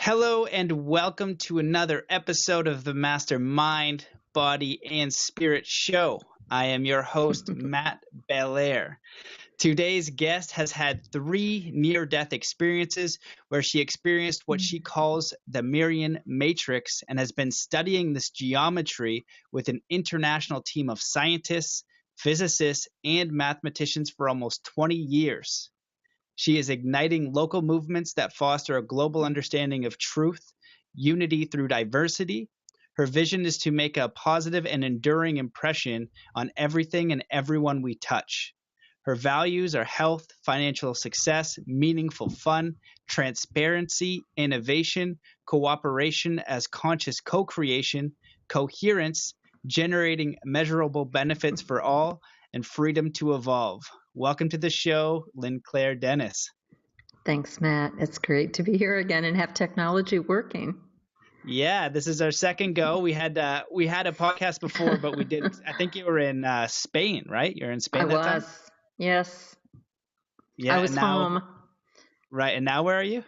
Hello and welcome to another episode of the Mastermind, Body, and Spirit Show. I am your host, Matt Belair. Today's guest has had 3 near-death experiences where she experienced what she calls the Marian Matrix and has been studying this geometry with an international team of scientists, physicists, and mathematicians for almost 20 years. She is igniting local movements that foster a global understanding of truth, unity through diversity. Her vision is to make a positive and enduring impression on everything and everyone we touch. Her values are health, financial success, meaningful fun, transparency, innovation, cooperation as conscious co-creation, coherence, generating measurable benefits for all, and freedom to evolve. Welcome to the show, Lynnclaire Dennish. Thanks, Matt. It's great to be here again and have technology working. Yeah, this is our second go. We had a podcast before, but we did. I think you were in Spain, right? You're in Spain that time? Yes. Yeah, I was home. Right, and now where are you?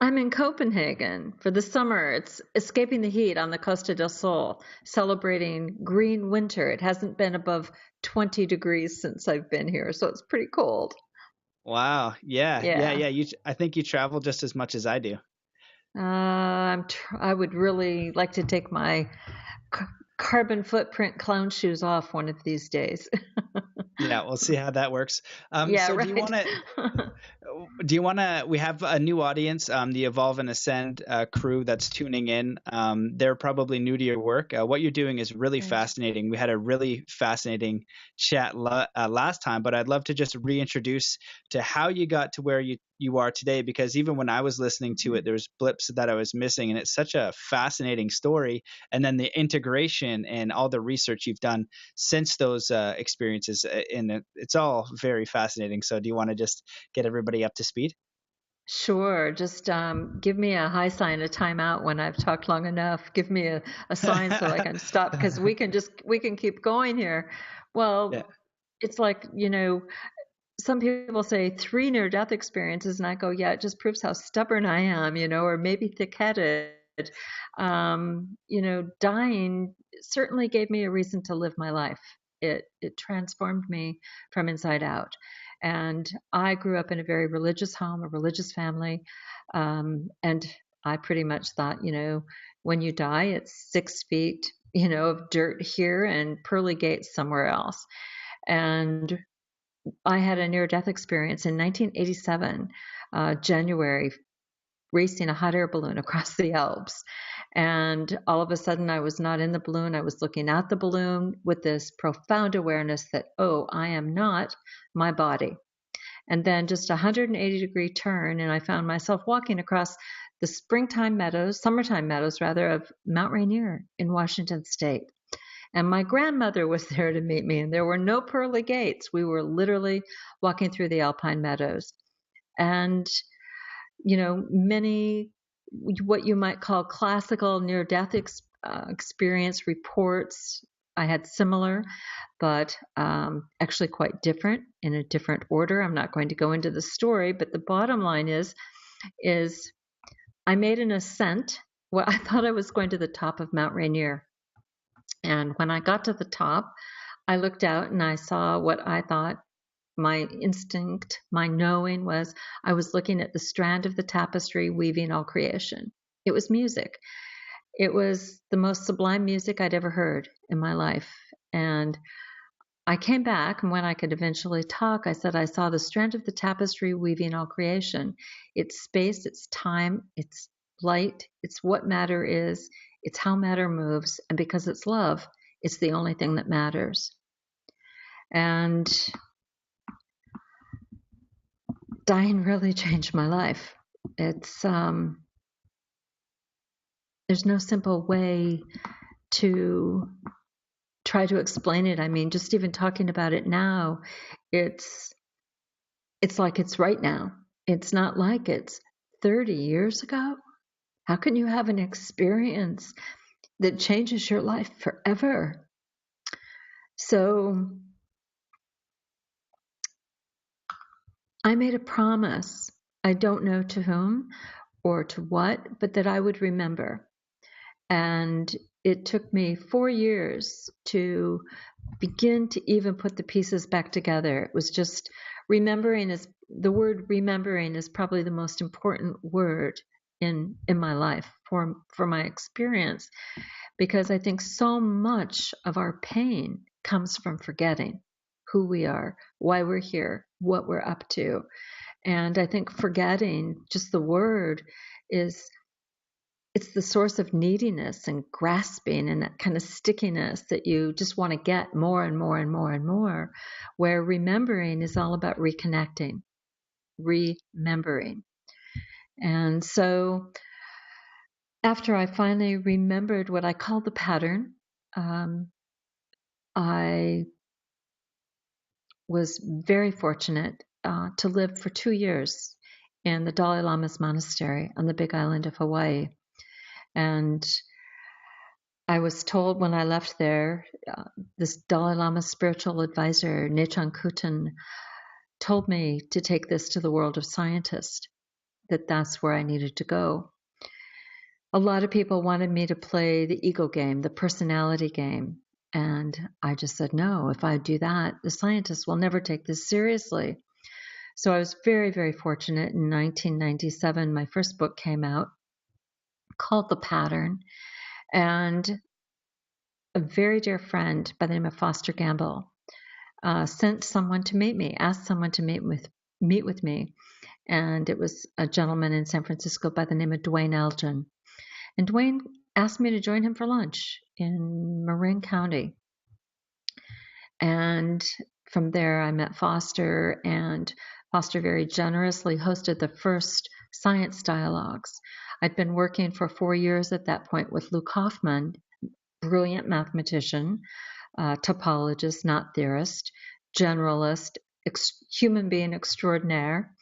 I'm in Copenhagen for the summer. It's escaping the heat on the Costa del Sol, celebrating green winter. It hasn't been above 20 degrees since I've been here, so it's pretty cold. Wow. Yeah. I think you travel just as much as I do. I would really like to take my carbon footprint clown shoes off one of these days. Yeah, we'll see how that works. Yeah, so right. do you want to, we have a new audience, the Evolve and Ascend crew that's tuning in. They're probably new to your work. What you're doing is really fascinating. We had a really fascinating chat last time, but I'd love to just reintroduce to how you got to where you are today, because even when I was listening to it, there was blips that I was missing, and it's such a fascinating story. And then the integration and all the research you've done since those experiences, and it's all very fascinating. So do you want to just get everybody up to speed? Sure. Just give me a high sign, a timeout when I've talked long enough. Give me a sign so I can stop, because we can keep going here. Well, yeah. It's like, some people say 3 near-death experiences, and I go, yeah, it just proves how stubborn I am, or maybe thick-headed. Dying certainly gave me a reason to live my life. It transformed me from inside out. And I grew up in a very religious home, a religious family. And I pretty much thought, when you die, it's 6 feet, of dirt here and pearly gates somewhere else. And I had a near-death experience in 1987, January, racing a hot air balloon across the Alps. And all of a sudden, I was not in the balloon. I was looking at the balloon with this profound awareness that, I am not my body. And then just a 180-degree turn, and I found myself walking across the summertime meadows of Mount Rainier in Washington State. And my grandmother was there to meet me, and there were no pearly gates. We were literally walking through the alpine meadows. And, many what you might call classical near-death experience reports, I had similar, but actually quite different, in a different order. I'm not going to go into the story, but the bottom line is I made an ascent. Well, I thought I was going to the top of Mount Rainier. And when I got to the top, I looked out and I saw what I thought my instinct, my knowing was I was looking at the strand of the tapestry weaving all creation. It was music. It was the most sublime music I'd ever heard in my life. And I came back, and when I could eventually talk, I said, I saw the strand of the tapestry weaving all creation. It's space, it's time, it's light, it's what matter is, it's how matter moves. And because it's love, it's the only thing that matters. And dying really changed my life. It's there's no simple way to try to explain it. I mean, just even talking about it now, it's like it's right now. It's not like it's 30 years ago. How can you have an experience that changes your life forever? So I made a promise. I don't know to whom. or to what, but that I would remember. And it took me 4 years to begin to even put the pieces back together. It was just the word remembering is probably the most important word in my life for my experience, because I think so much of our pain comes from forgetting who we are, why we're here, what we're up to. And I think forgetting, just the word, it's the source of neediness and grasping and that kind of stickiness that you just want to get more and more and more and more, where remembering is all about reconnecting, remembering. And so after I finally remembered what I call the pattern, I was very fortunate to live for 2 years in the Dalai Lama's monastery on the Big Island of Hawaii. And I was told when I left there, this Dalai Lama's spiritual advisor, Nechang Kutan, told me to take this to the world of scientists, that that's where I needed to go. A lot of people wanted me to play the ego game, the personality game. And I just said, no, if I do that, the scientists will never take this seriously. So I was very, very fortunate. In 1997, my first book came out called The Pattern. And a very dear friend by the name of Foster Gamble sent someone to meet me, asked someone to meet with me. And it was a gentleman in San Francisco by the name of Dwayne Elgin. And Dwayne asked me to join him for lunch in Marin County. And from there, I met Foster, and Foster very generously hosted the first science dialogues. I'd been working for 4 years at that point with Luke Hoffman, brilliant mathematician, topologist, not theorist, generalist, human being extraordinaire.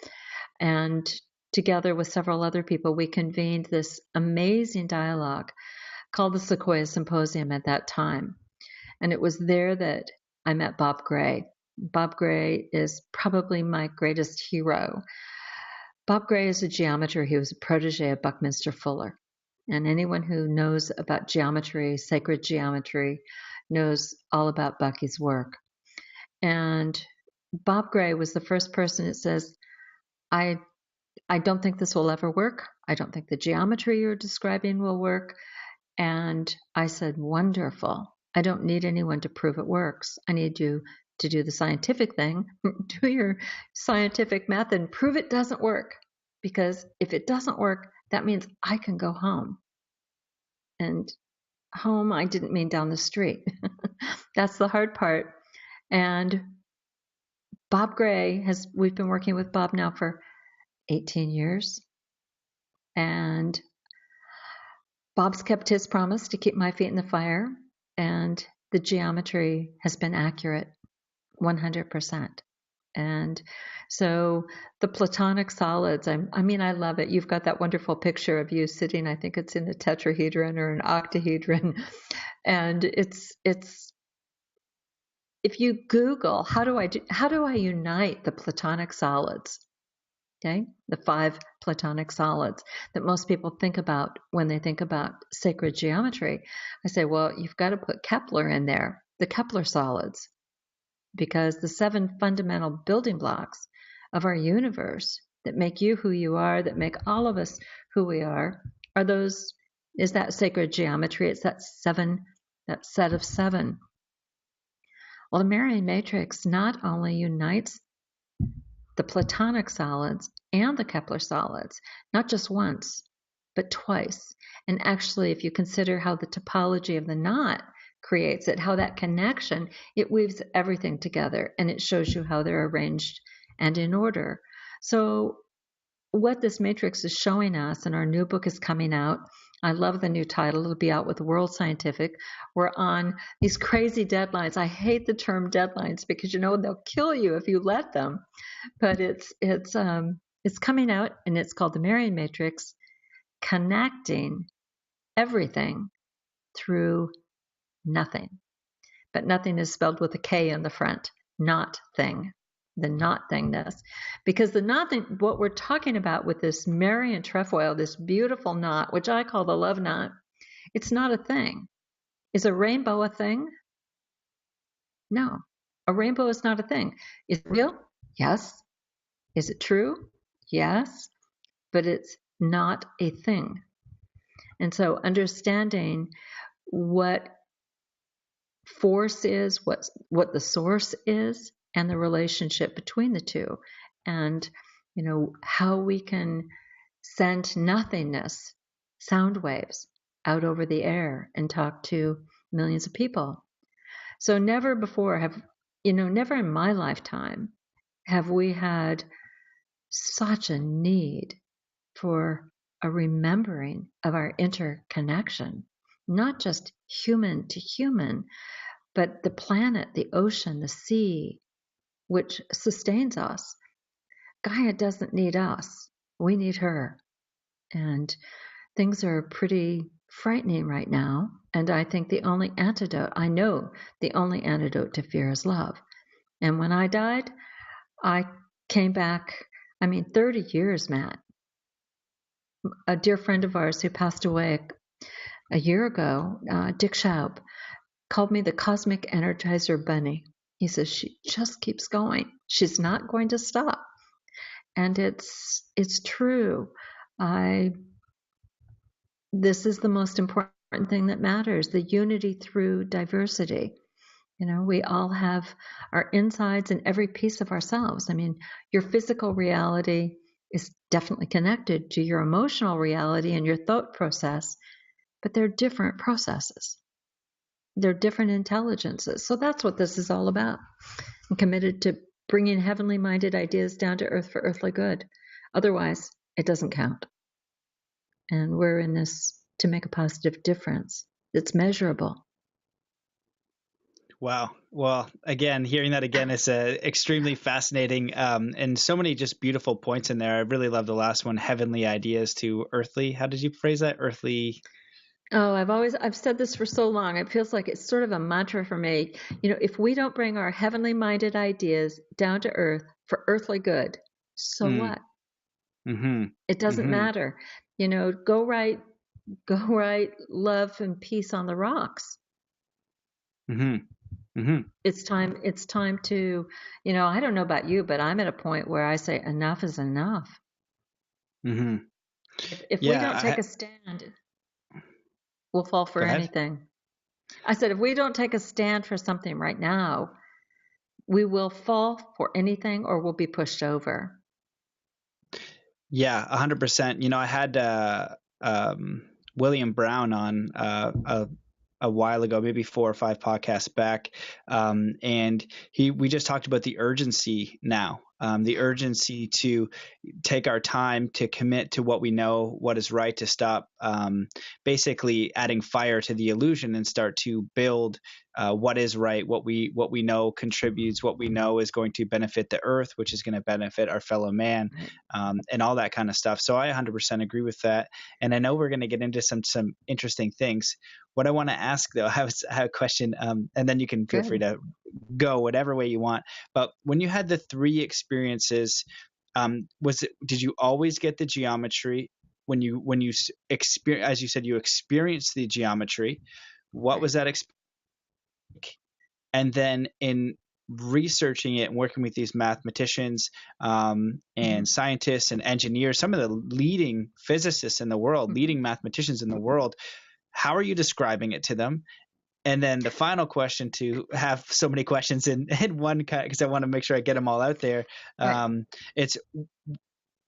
And together with several other people, we convened this amazing dialogue called the Sequoia Symposium at that time. And it was there that I met Bob Gray. Bob Gray is probably my greatest hero. Bob Gray is a geometer. He was a protege of Buckminster Fuller. And anyone who knows about geometry, sacred geometry, knows all about Bucky's work. And Bob Gray was the first person that says, I don't think this will ever work. I don't think the geometry you're describing will work. And I said, wonderful. I don't need anyone to prove it works. I need you to do the scientific thing, do your scientific method, and prove it doesn't work. Because if it doesn't work, that means I can go home. And home, I didn't mean down the street. That's the hard part. And Bob Gray we've been working with Bob now for 18 years. And Bob's kept his promise to keep my feet in the fire. And the geometry has been accurate 100%. And so the Platonic Solids, I love it. You've got that wonderful picture of you sitting, I think it's in a tetrahedron or an octahedron. And it's if you Google, how do I unite the Platonic Solids? Okay, the 5 Platonic solids that most people think about when they think about sacred geometry. I say, well, you've got to put Kepler in there, the Kepler solids, because the 7 fundamental building blocks of our universe that make you who you are, that make all of us who we are is that sacred geometry. It's that set of 7. Well, the Marian Matrix not only unites the Platonic solids and the Kepler solids, not just once, but twice. And actually, if you consider how the topology of the knot creates it, how that connection, it weaves everything together, and it shows you how they're arranged and in order. So what this matrix is showing us, and our new book is coming out. I love the new title. It'll be out with World Scientific. We're on these crazy deadlines. I hate the term deadlines because, they'll kill you if you let them. But it's coming out, and it's called the Marian Matrix, connecting everything through nothing. But nothing is spelled with a K in the front, not thing. the not thingness, because the not thing, what we're talking about with this Marian trefoil, this beautiful knot, which I call the love knot, it's not a thing. Is a rainbow a thing? No, a rainbow is not a thing. Is it real? Yes. Is it true? Yes, but it's not a thing. And so understanding what force is, what the source is, and the relationship between the two, and how we can send nothingness, sound waves, out over the air and talk to millions of people. So never before never in my lifetime have we had such a need for a remembering of our interconnection, not just human to human, but the planet, the ocean, the sea, which sustains us. Gaia doesn't need us. We need her. And things are pretty frightening right now. And I think the only antidote to fear is love. And when I died, I came back, 30 years, Matt. A dear friend of ours who passed away a year ago, Dick Schaub, called me the cosmic energizer bunny. He says, she just keeps going. She's not going to stop. And it's true. This is the most important thing that matters, the unity through diversity. We all have our insides in every piece of ourselves. Your physical reality is definitely connected to your emotional reality and your thought process, but they're different processes. They're different intelligences. So that's what this is all about. I'm committed to bringing heavenly minded ideas down to earth for earthly good. Otherwise, it doesn't count. And we're in this to make a positive difference that's measurable. Wow. Well, again, hearing that again is extremely fascinating, and so many just beautiful points in there. I really love the last one, heavenly ideas to earthly. How did you phrase that? Earthly. Oh, I've said this for so long. It feels like it's sort of a mantra for me. If we don't bring our heavenly minded ideas down to earth for earthly good, so what? Mm-hmm. It doesn't matter. Go write love and peace on the rocks. Mm-hmm. Mm-hmm. It's time to, I don't know about you, but I'm at a point where I say enough is enough. Mm-hmm. If we don't take a stand, we'll fall for anything. I said, if we don't take a stand for something right now, we will fall for anything or we'll be pushed over. Yeah, 100%. I had William Brown on a while ago, maybe 4 or 5 podcasts back, and we just talked about the urgency now, the urgency to take our time to commit to what we know, what is right, to stop basically adding fire to the illusion and start to build what is right, what we know contributes, what we know is going to benefit the earth, which is going to benefit our fellow man, and all that kind of stuff. So I 100% agree with that. And I know we're going to get into some interesting things. What I want to ask, though, I have a question, and then you can feel free to go whatever way you want. But when you had the 3 experiences, did you always get the geometry? When you experience, as you said, you experienced the geometry, what was that experience? And then in researching it and working with these mathematicians and scientists and engineers, some of the leading physicists in the world, leading mathematicians in the world, how are you describing it to them? And then the final question, to have so many questions in one, because I want to make sure I get them all out there. It's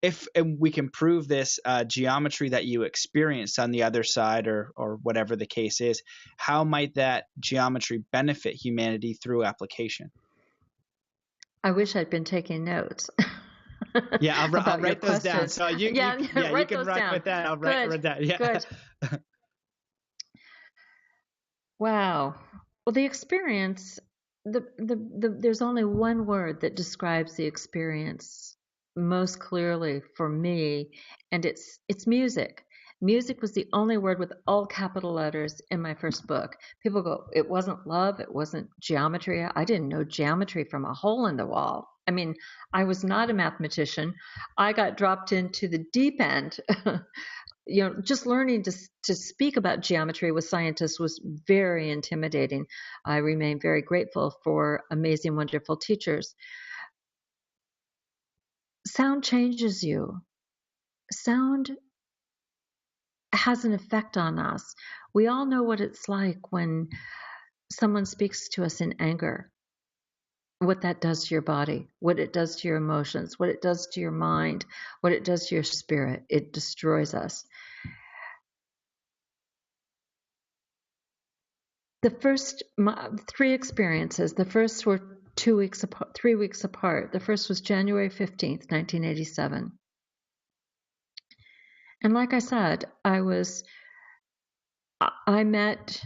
if we can prove this geometry that you experienced on the other side, or whatever the case is, how might that geometry benefit humanity through application? I wish I'd been taking notes. Yeah, I'll write those down. So you can rock down. with that. I'll write that. Yeah. Good. Wow. Well, the experience, there's only one word that describes the experience most clearly for me, and it's music. Music was the only word with all capital letters in my first book. People go, it wasn't love, it wasn't geometry. I didn't know geometry from a hole in the wall. I mean, I was not a mathematician. I got dropped into the deep end. Just learning to speak about geometry with scientists was very intimidating. I remain very grateful for amazing, wonderful teachers. Sound changes you. Sound has an effect on us. We all know what it's like when someone speaks to us in anger, what that does to your body, what it does to your emotions, what it does to your mind, what it does to your spirit. It destroys us. The first three experiences, the first were 3 weeks apart. The first was January 15th, 1987. And like I said, I met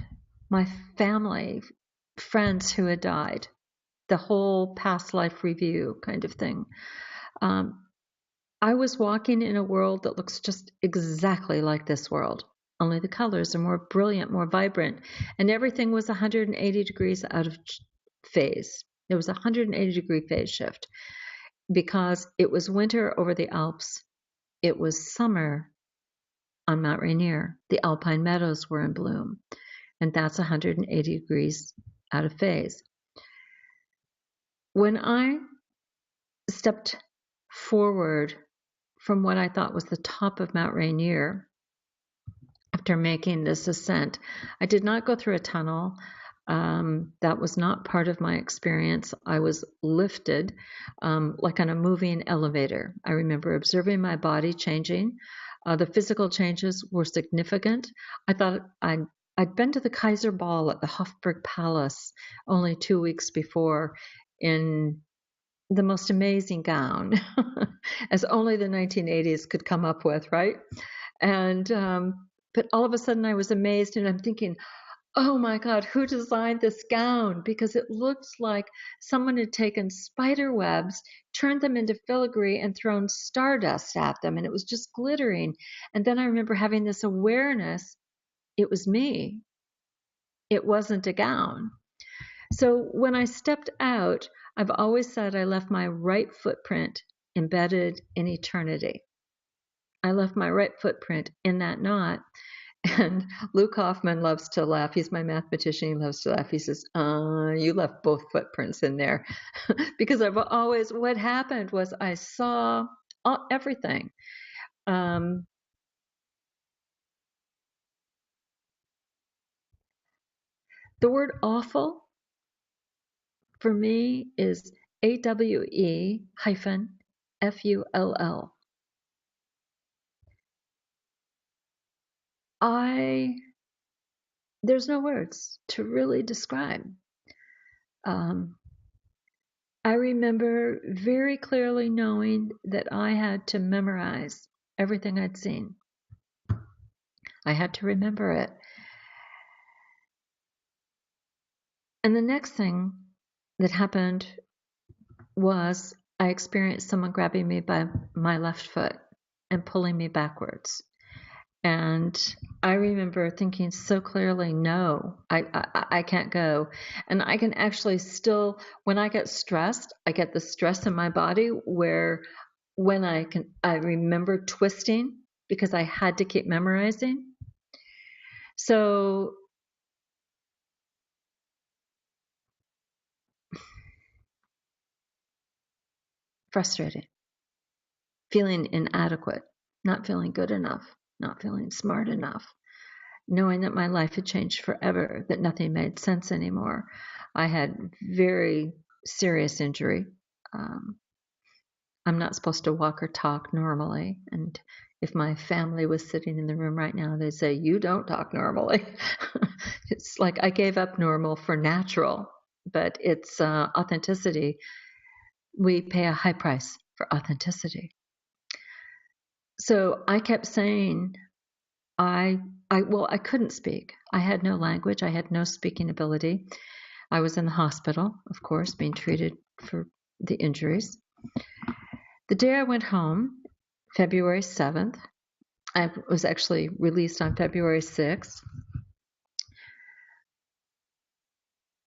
my family, friends who had died, the whole past life review kind of thing. I was walking in a world that looks just exactly like this world, only the colors are more brilliant, more vibrant, and everything was 180 degrees out of phase. There was a 180-degree phase shift because it was winter over the Alps. It was summer on Mount Rainier. The alpine meadows were in bloom, and that's 180 degrees out of phase. When I stepped forward from what I thought was the top of Mount Rainier after making this ascent, I did not go through a tunnel. That was not part of my experience. I was lifted like on a moving elevator. I remember observing my body changing. The physical changes were significant. I thought I'd been to the Kaiser Ball at the Hofburg Palace only 2 weeks before in the most amazing gown, as only the 1980s could come up with, right? And but all of a sudden I was amazed, and I'm thinking, oh my God, who designed this gown? Because it looks like someone had taken spider webs, turned them into filigree, and thrown stardust at them, and it was just glittering. And then I remember having this awareness, it was me. It wasn't a gown. So when I stepped out, I've always said I left my right footprint embedded in eternity. I left my right footprint in that knot. And Luke Hoffman loves to laugh. He's my mathematician. He loves to laugh. He says, you left both footprints in there. Because what happened was I saw everything. The word awful for me is AWE-FULL. There's no words to really describe. I remember very clearly knowing that I had to memorize everything I'd seen. I had to remember it. And the next thing that happened was I experienced someone grabbing me by my left foot and pulling me backwards. And I remember thinking so clearly, no, I can't go. And I can actually still, when I get stressed, I get the stress in my body where when I remember twisting because I had to keep memorizing. So frustrated, feeling inadequate, not feeling good enough, not feeling smart enough, knowing that my life had changed forever, that nothing made sense anymore. I had very serious injury. I'm not supposed to walk or talk normally. And if my family was sitting in the room right now, they'd say, you don't talk normally. It's like I gave up normal for natural, but it's authenticity. We pay a high price for authenticity. So I kept saying, I couldn't speak. I had no language. I had no speaking ability. I was in the hospital, of course, being treated for the injuries. The day I went home, February 7th, I was actually released on February 6th.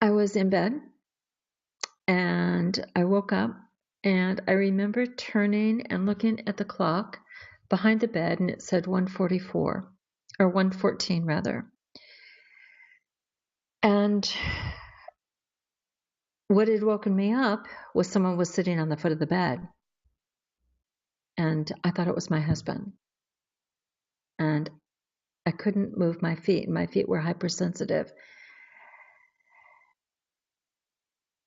I was in bed and I woke up And I remember turning and looking at the clock behind the bed, and it said 1:44, or 1:14 rather. And what had woken me up was someone was sitting on the foot of the bed. And I thought it was my husband. And I couldn't move my feet. My feet were hypersensitive.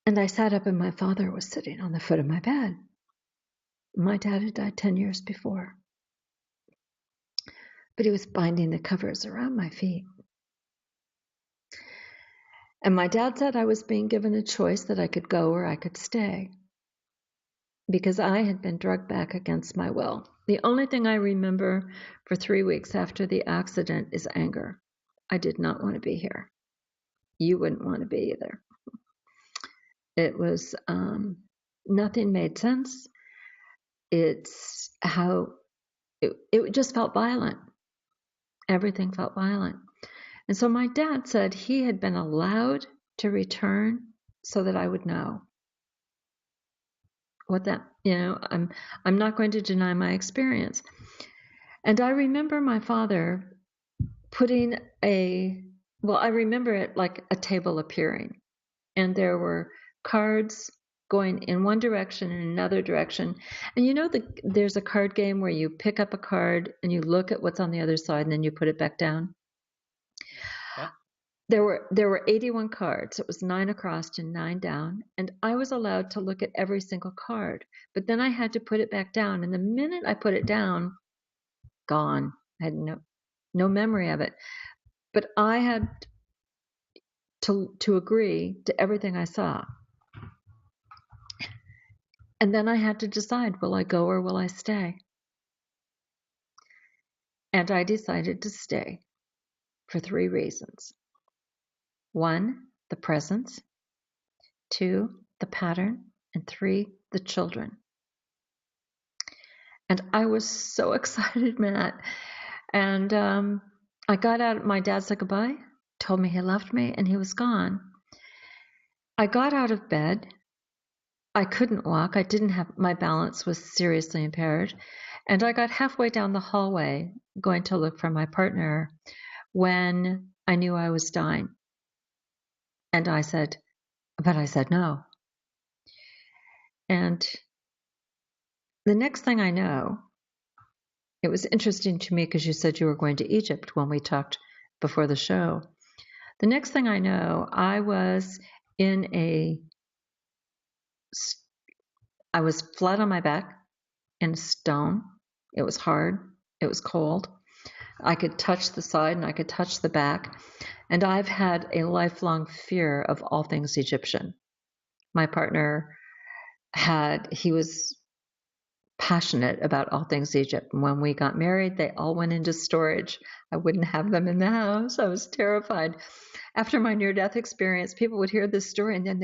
And I sat up, and my father was sitting on the foot of my bed. My dad had died 10 years before, but he was binding the covers around my feet. And my dad said I was being given a choice that I could go or I could stay, because I had been drugged back against my will. The only thing I remember for 3 weeks after the accident is anger. I did not want to be here. You wouldn't want to be either. It was, nothing made sense. It's how it just felt violent. Everything felt violent. And so my dad said he had been allowed to return so that I would know what that, I'm not going to deny my experience. And I remember my father putting I remember it like a table appearing, and there were cards going in one direction and another direction. And there's a card game where you pick up a card and you look at what's on the other side and then you put it back down. Yeah. There were 81 cards. It was 9 across and 9 down, and I was allowed to look at every single card. But then I had to put it back down, and the minute I put it down, gone. I had no memory of it. But I had to agree to everything I saw. And then I had to decide, will I go or will I stay? And I decided to stay for 3 reasons. 1, the presence. 2, the pattern. And 3, the children. And I was so excited, Matt. And I got out. My dad said goodbye, told me he loved me, and he was gone. I got out of bed. I couldn't walk. My balance was seriously impaired. And I got halfway down the hallway going to look for my partner when I knew I was dying. And I said no. And the next thing I know, it was interesting to me because you said you were going to Egypt when we talked before the show. The next thing I know, I was I was flat on my back in stone. It was hard. It was cold. I could touch the side and I could touch the back. And I've had a lifelong fear of all things Egyptian. My partner he was passionate about all things Egypt. And when we got married, they all went into storage. I wouldn't have them in the house. I was terrified. After my near-death experience, people would hear this story and then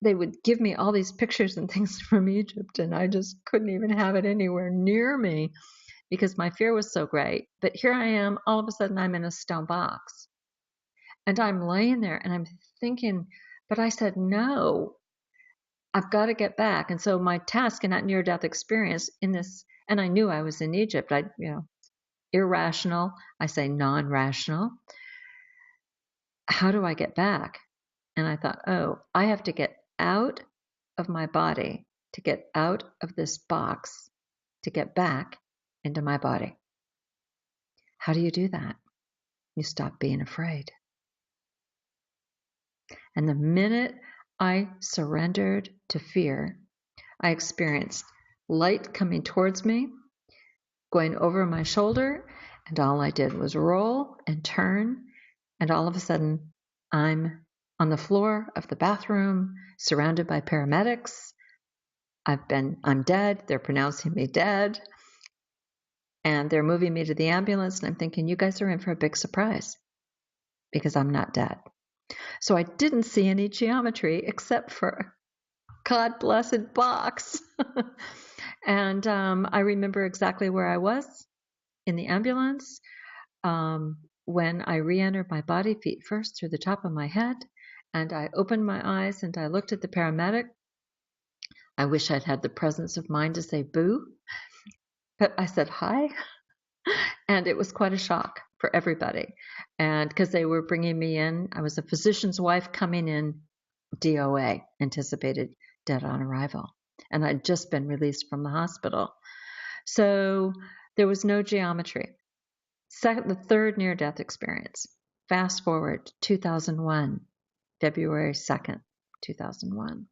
they would give me all these pictures and things from Egypt, and I just couldn't even have it anywhere near me because my fear was so great. But here I am, all of a sudden I'm in a stone box. And I'm laying there and I'm thinking, but I said, no, I've got to get back. And so my task in that near-death experience and I knew I was in Egypt, irrational, I say non-rational. How do I get back? And I thought, I have to get out of my body, to get out of this box, to get back into my body. How do you do that? You stop being afraid. And the minute I surrendered to fear, I experienced light coming towards me, going over my shoulder, and all I did was roll and turn, and all of a sudden I'm on the floor of the bathroom, surrounded by paramedics. I'm dead. They're pronouncing me dead. And they're moving me to the ambulance. And I'm thinking, you guys are in for a big surprise because I'm not dead. So I didn't see any geometry except for God blessed box. And I remember exactly where I was in the ambulance when I re-entered my body, feet first, through the top of my head. And I opened my eyes and I looked at the paramedic. I wish I'd had the presence of mind to say boo, but I said hi. And it was quite a shock for everybody. And because they were bringing me in, I was a physician's wife coming in DOA, anticipated dead on arrival. And I'd just been released from the hospital. So there was no geometry. The third near-death experience. Fast forward, 2001, February 2nd, 2001.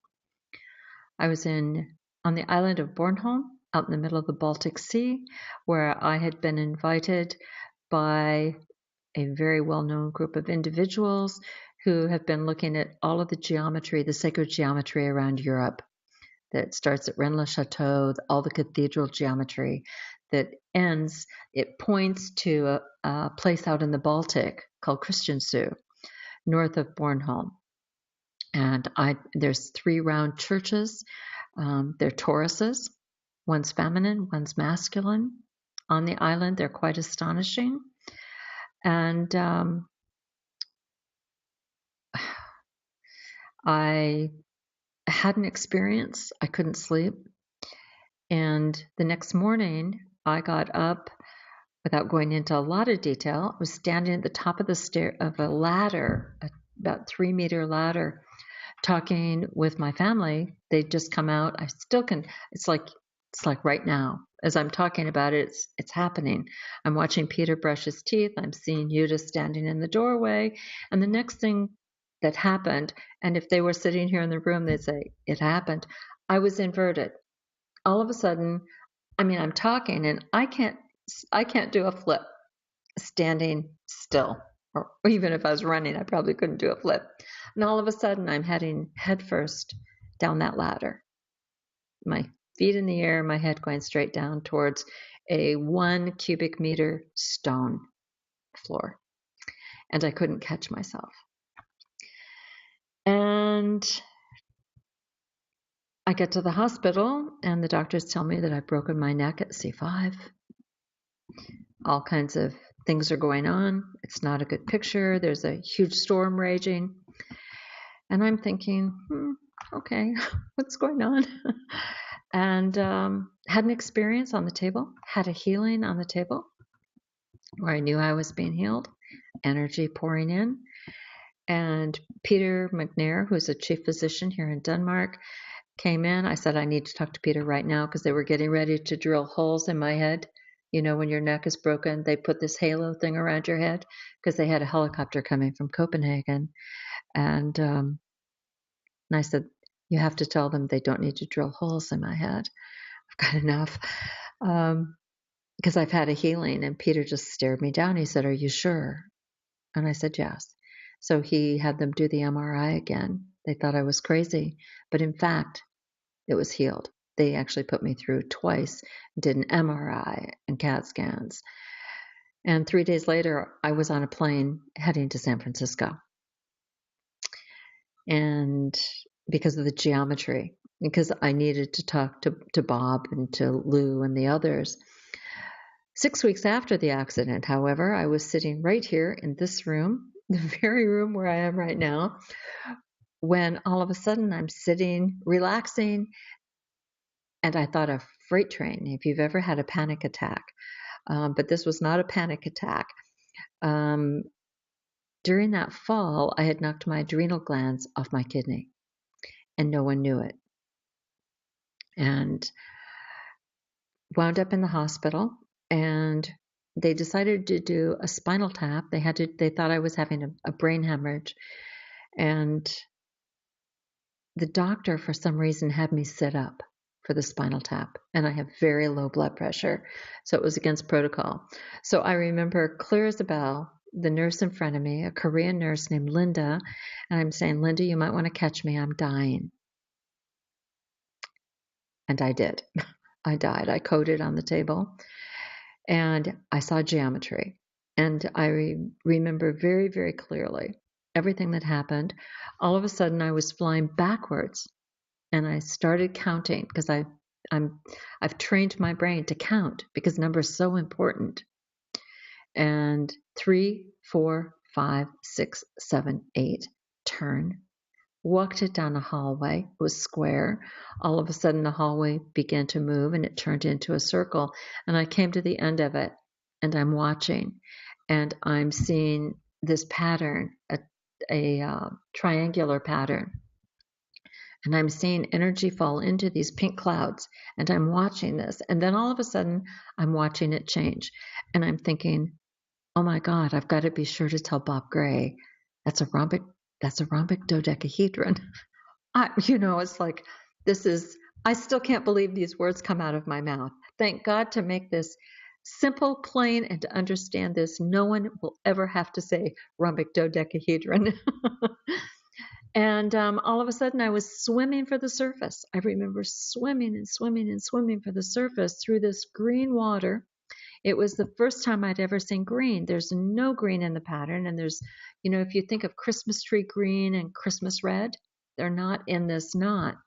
I was on the island of Bornholm, out in the middle of the Baltic Sea, where I had been invited by a very well-known group of individuals who have been looking at all of the geometry, the sacred geometry around Europe, that starts at Rennes-le-Château, all the cathedral geometry that ends, it points to a place out in the Baltic called Christiansø, north of Bornholm. And there's 3 round churches. They're Tauruses. One's feminine, one's masculine. On the island, they're quite astonishing. And I had an experience. I couldn't sleep. And the next morning, I got up without going into a lot of detail. I was standing at the top of a ladder, about 3-meter ladder, talking with my family. They'd just come out. I still can. It's like right now, as I'm talking about it, it's happening. I'm watching Peter brush his teeth. I'm seeing Yuta standing in the doorway, and the next thing that happened, and if they were sitting here in the room, they'd say it happened. I was inverted. All of a sudden, I'm talking, and I can't do a flip standing still, or even if I was running, I probably couldn't do a flip. And all of a sudden, I'm heading headfirst down that ladder. My feet in the air, my head going straight down towards a 1 cubic meter stone floor. And I couldn't catch myself. And I get to the hospital, and the doctors tell me that I've broken my neck at C5. All kinds of things are going on. It's not a good picture. There's a huge storm raging. And I'm thinking, okay, what's going on? And had an experience on the table, had a healing on the table where I knew I was being healed, energy pouring in. And Peter McNair, who's a chief physician here in Denmark, came in. I said, I need to talk to Peter right now because they were getting ready to drill holes in my head. You know, when your neck is broken, they put this halo thing around your head because they had a helicopter coming from Copenhagen. And I said, you have to tell them they don't need to drill holes in my head. I've got enough. Because I've had a healing. And Peter just stared me down. He said, are you sure? And I said, yes. So he had them do the MRI again. They thought I was crazy. But in fact, it was healed. They actually put me through twice, did an MRI and CAT scans. And 3 days later, I was on a plane heading to San Francisco. And because of the geometry, because I needed to talk to Bob and to Lou and the others. 6 weeks after the accident, however, I was sitting right here in this room, the very room where I am right now, when all of a sudden I'm sitting, relaxing, and I thought of freight train, if you've ever had a panic attack. But this was not a panic attack. During that fall, I had knocked my adrenal glands off my kidney, and no one knew it. And wound up in the hospital, and they decided to do a spinal tap. They thought I was having a brain hemorrhage, and the doctor, for some reason, had me sit up for the spinal tap, and I have very low blood pressure, so it was against protocol. So I remember clear as a bell, the nurse in front of me, a Korean nurse named Linda, and I'm saying, Linda, you might want to catch me, I'm dying. And I did. I died. I coded on the table, and I saw geometry. And I remember very, very clearly everything that happened. All of a sudden, I was flying backwards, and I started counting because I've trained my brain to count because numbers are so important. And 3, 4, 5, 6, 7, 8, turn. walked it down a hallway. It was square. All of a sudden, the hallway began to move and it turned into a circle. And I came to the end of it and I'm watching and I'm seeing this pattern, a triangular pattern. And I'm seeing energy fall into these pink clouds and I'm watching this. And then all of a sudden, I'm watching it change. And I'm thinking, oh my God, I've got to be sure to tell Bob Gray that's a rhombic dodecahedron. It's like, I still can't believe these words come out of my mouth. Thank God to make this simple, plain, and to understand this, no one will ever have to say rhombic dodecahedron. And all of a sudden, I was swimming for the surface. I remember swimming and swimming and swimming for the surface through this green water. It was the first time I'd ever seen green. There's no green in the pattern. And there's, if you think of Christmas tree green and Christmas red, they're not in this knot.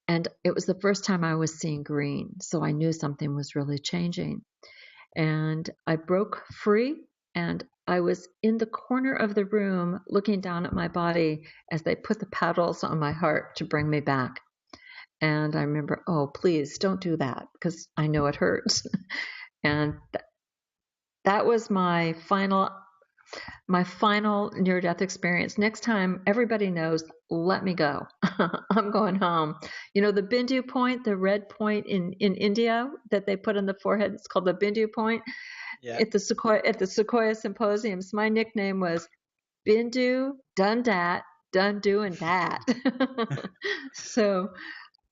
And it was the first time I was seeing green. So I knew something was really changing. And I broke free and I was in the corner of the room looking down at my body as they put the paddles on my heart to bring me back. And I remember, oh, please don't do that because I know it hurts. And that was my final near-death experience. Next time, everybody knows, let me go. I'm going home. The Bindu point, the red point in India that they put on the forehead, it's called the Bindu point. Yeah. At the Sequoia Symposiums, my nickname was Bindu, done dat, done doing that. So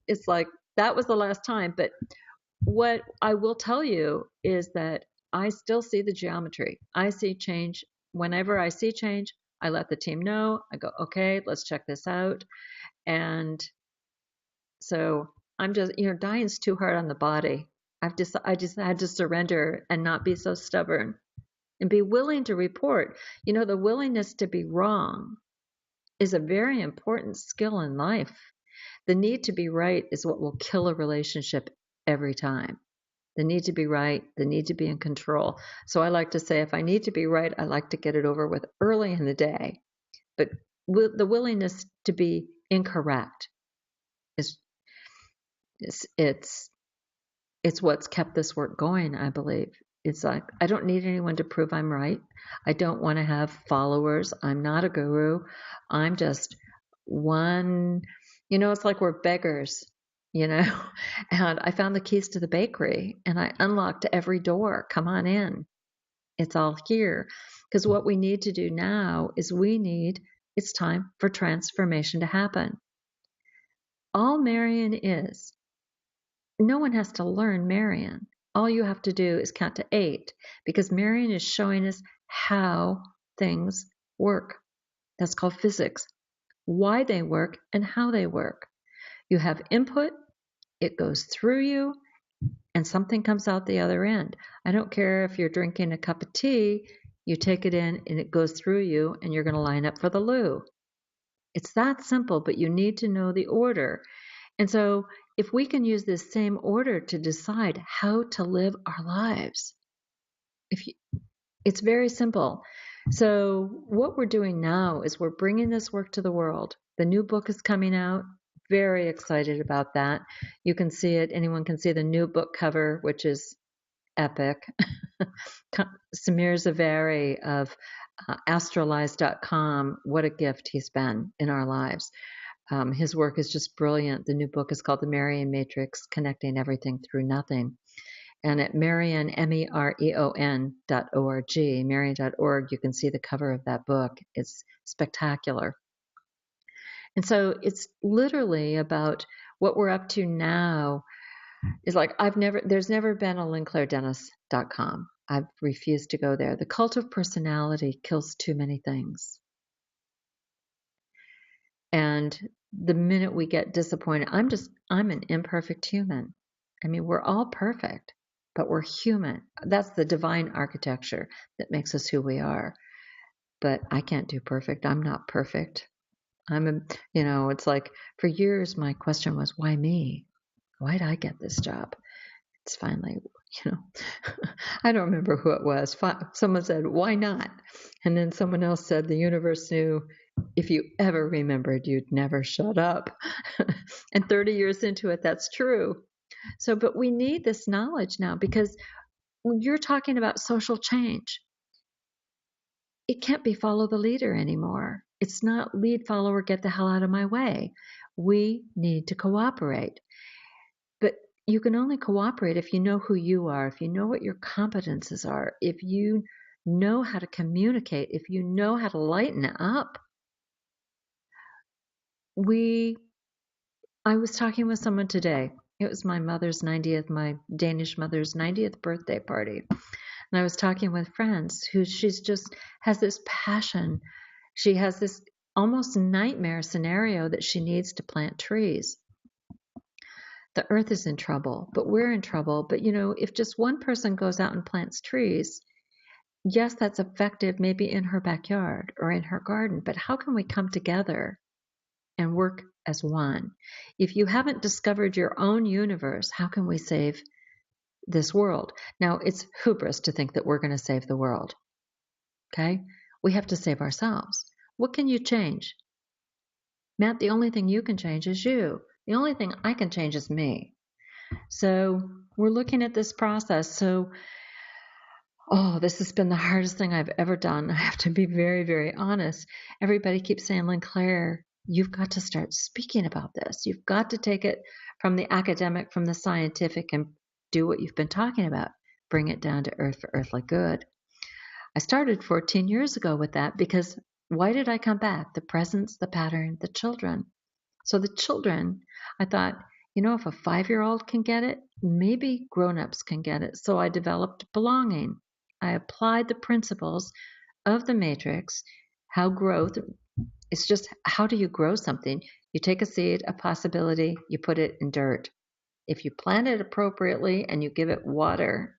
it's like, that was the last time. But what I will tell you is that I still see the geometry. I see change. Whenever I see change, I let the team know. I go, okay, let's check this out. And so I'm just, dying's too hard on the body. I just had to surrender and not be so stubborn and be willing to report. The willingness to be wrong is a very important skill in life. The need to be right is what will kill a relationship every time. The need to be right, the need to be in control. So I like to say, if I need to be right, I like to get it over with early in the day. But the willingness to be incorrect it's what's kept this work going, I believe. It's like, I don't need anyone to prove I'm right. I don't want to have followers. I'm not a guru. I'm just one, it's like we're beggars. And I found the keys to the bakery and I unlocked every door. Come on in. It's all here. Because what we need to do now is it's time for transformation to happen. All Marion is, no one has to learn Marion. All you have to do is count to 8 because Marion is showing us how things work. That's called physics. Why they work and how they work. You have input. It goes through you and something comes out the other end. I don't care if you're drinking a cup of tea, you take it in and it goes through you and you're going to line up for the loo. It's that simple, but you need to know the order. And so if we can use this same order to decide how to live our lives, it's very simple. So what we're doing now is we're bringing this work to the world. The new book is coming out. Very excited about that. You can see it. Anyone can see the new book cover, which is epic. Samir Zaveri of astralize.com. What a gift he's been in our lives. His work is just brilliant. The new book is called The Marian Matrix, Connecting Everything Through Nothing. And at Marion, Mereon.org, Marion.org, you can see the cover of that book. It's spectacular. And so it's literally about what we're up to now is like, there's never been a Lynnclairedennish.com. I've refused to go there. The cult of personality kills too many things. And the minute we get disappointed, I'm an imperfect human. I mean, we're all perfect, but we're human. That's the divine architecture that makes us who we are. But I can't do perfect. I'm not perfect. It's like for years, my question was, why me? Why did I get this job? It's finally, you know, I don't remember who it was. Someone said, why not? And then someone else said, the universe knew if you ever remembered, you'd never shut up. And 30 years into it, that's true. So, but we need this knowledge now, because when you're talking about social change, it can't be follow the leader anymore. It's not lead, follower, get the hell out of my way. We need to cooperate. But you can only cooperate if you know who you are, if you know what your competences are, if you know how to communicate, if you know how to lighten up. I was talking with someone today. It was my Danish mother's 90th birthday party. And I was talking with friends who she's just has this passion. She has this almost nightmare scenario that she needs to plant trees. The earth is in trouble, but we're in trouble. But, if just one person goes out and plants trees, yes, that's effective maybe in her backyard or in her garden. But how can we come together and work as one? If you haven't discovered your own universe, how can we save this world? Now, it's hubris to think that we're going to save the world. Okay? We have to save ourselves. What can you change? Matt, the only thing you can change is you. The only thing I can change is me. So we're looking at this process. So, this has been the hardest thing I've ever done. I have to be very, very honest. Everybody keeps saying, Lynnclaire, you've got to start speaking about this. You've got to take it from the academic, from the scientific, and do what you've been talking about. Bring it down to earth for earthly good. I started 14 years ago with that because why did I come back? The presence, the pattern, the children. So the children, I thought, if a 5-year-old can get it, maybe grown-ups can get it. So I developed belonging. I applied the principles of the matrix, how growth, it's just how do you grow something? You take a seed, a possibility, you put it in dirt. If you plant it appropriately and you give it water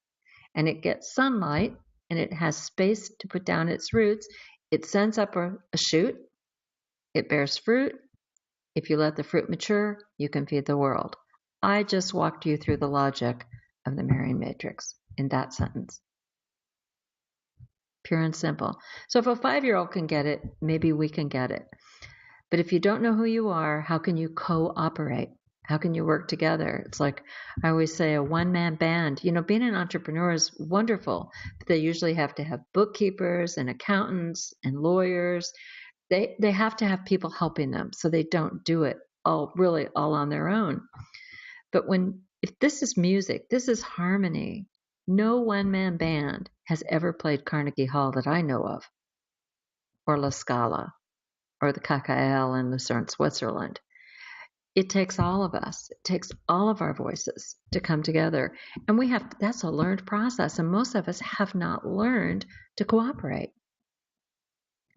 and it gets sunlight and it has space to put down its roots, it sends up a shoot, it bears fruit. If you let the fruit mature, you can feed the world. I just walked you through the logic of the Marian Matrix in that sentence. Pure and simple. So if a 5-year-old can get it, maybe we can get it. But if you don't know who you are, how can you cooperate? How can you work together? It's like I always say, a one-man band. Being an entrepreneur is wonderful, but they usually have to have bookkeepers and accountants and lawyers. They have to have people helping them, so they don't do it all on their own. But if this is music, this is harmony. No one-man band has ever played Carnegie Hall that I know of, or La Scala, or the KKL in Lucerne, Switzerland. It takes all of us. It takes all of our voices to come together. And that's a learned process. And most of us have not learned to cooperate.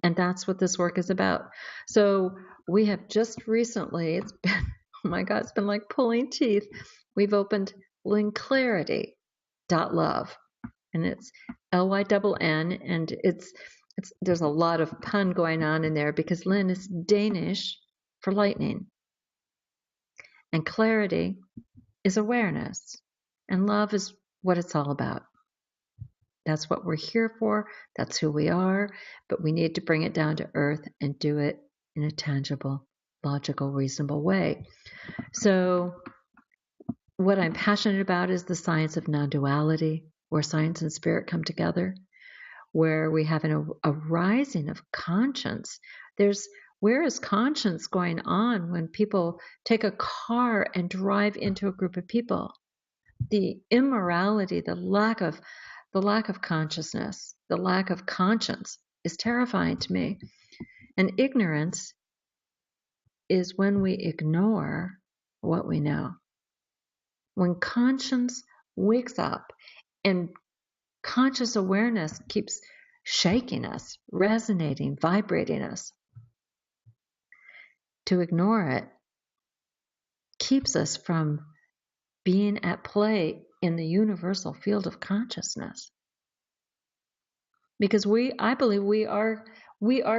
And that's what this work is about. So we have just recently, it's been, oh my God, it's been like pulling teeth. We've opened Lynnclarity.love. And it's Lynn, and there's a lot of pun going on in there because Lynn is Danish for lightning. And clarity is awareness. And love is what it's all about. That's what we're here for. That's who we are. But we need to bring it down to earth and do it in a tangible, logical, reasonable way. So what I'm passionate about is the science of non-duality, where science and spirit come together, where we have a rising of conscience. Where is conscience going on when people take a car and drive into a group of people? The immorality, the lack of consciousness, the lack of conscience is terrifying to me. And ignorance is when we ignore what we know. When conscience wakes up and conscious awareness keeps shaking us, resonating, vibrating us, to ignore it keeps us from being at play in the universal field of consciousness. Because I believe we are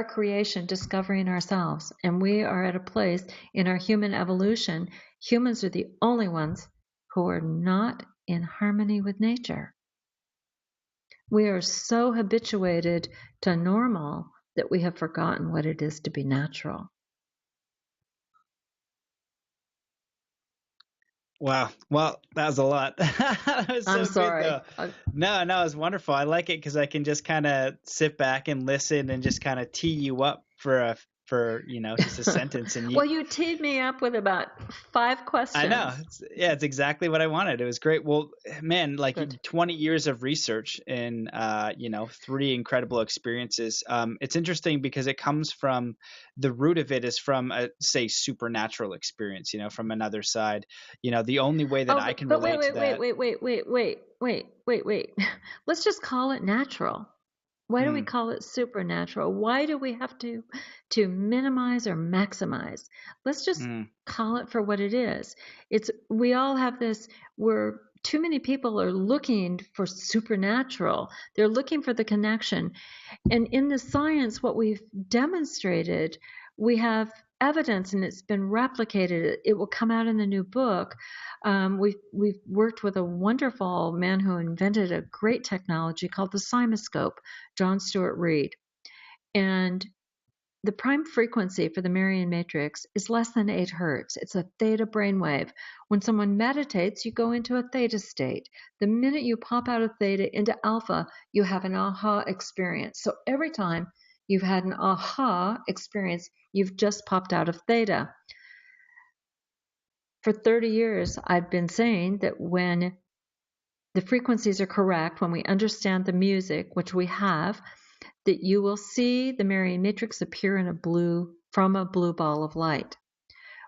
creation discovering ourselves, and we are at a place in our human evolution. Humans are the only ones who are not in harmony with nature. We are so habituated to normal that we have forgotten what it is to be natural. Wow. Well, that was a lot. That was I'm so good, sorry. though. No, it was wonderful. I like it because I can just kind of sit back and listen and just kind of tee you up for just a sentence. And Well, you teed me up with about 5 questions. I know. It's exactly what I wanted. It was great. Well, man, like Good. 20 years of research and 3 incredible experiences. It's interesting because it comes from the root of it is from say supernatural experience, from another side. The only way that I can but relate to that. wait. Let's just call it natural. Why do we Mm, call it supernatural? Why do we have to minimize or maximize? Let's just mm, call it for what it is. We all have this where too many people are looking for supernatural. They're looking for the connection. And in the science, what we've demonstrated, we have evidence and it's been replicated. It will come out in the new book. We've worked with a wonderful man who invented a great technology called the cymoscope, John Stuart Reed. And the prime frequency for the Marian Matrix is less than 8 hertz. It's a theta brainwave. When someone meditates, you go into a theta state. The minute you pop out of theta into alpha, you have an aha experience. So every time you've had an aha experience, you've just popped out of theta. For 30 years, I've been saying that when the frequencies are correct, when we understand the music, which we have, that you will see the Marian Matrix appear from a blue ball of light.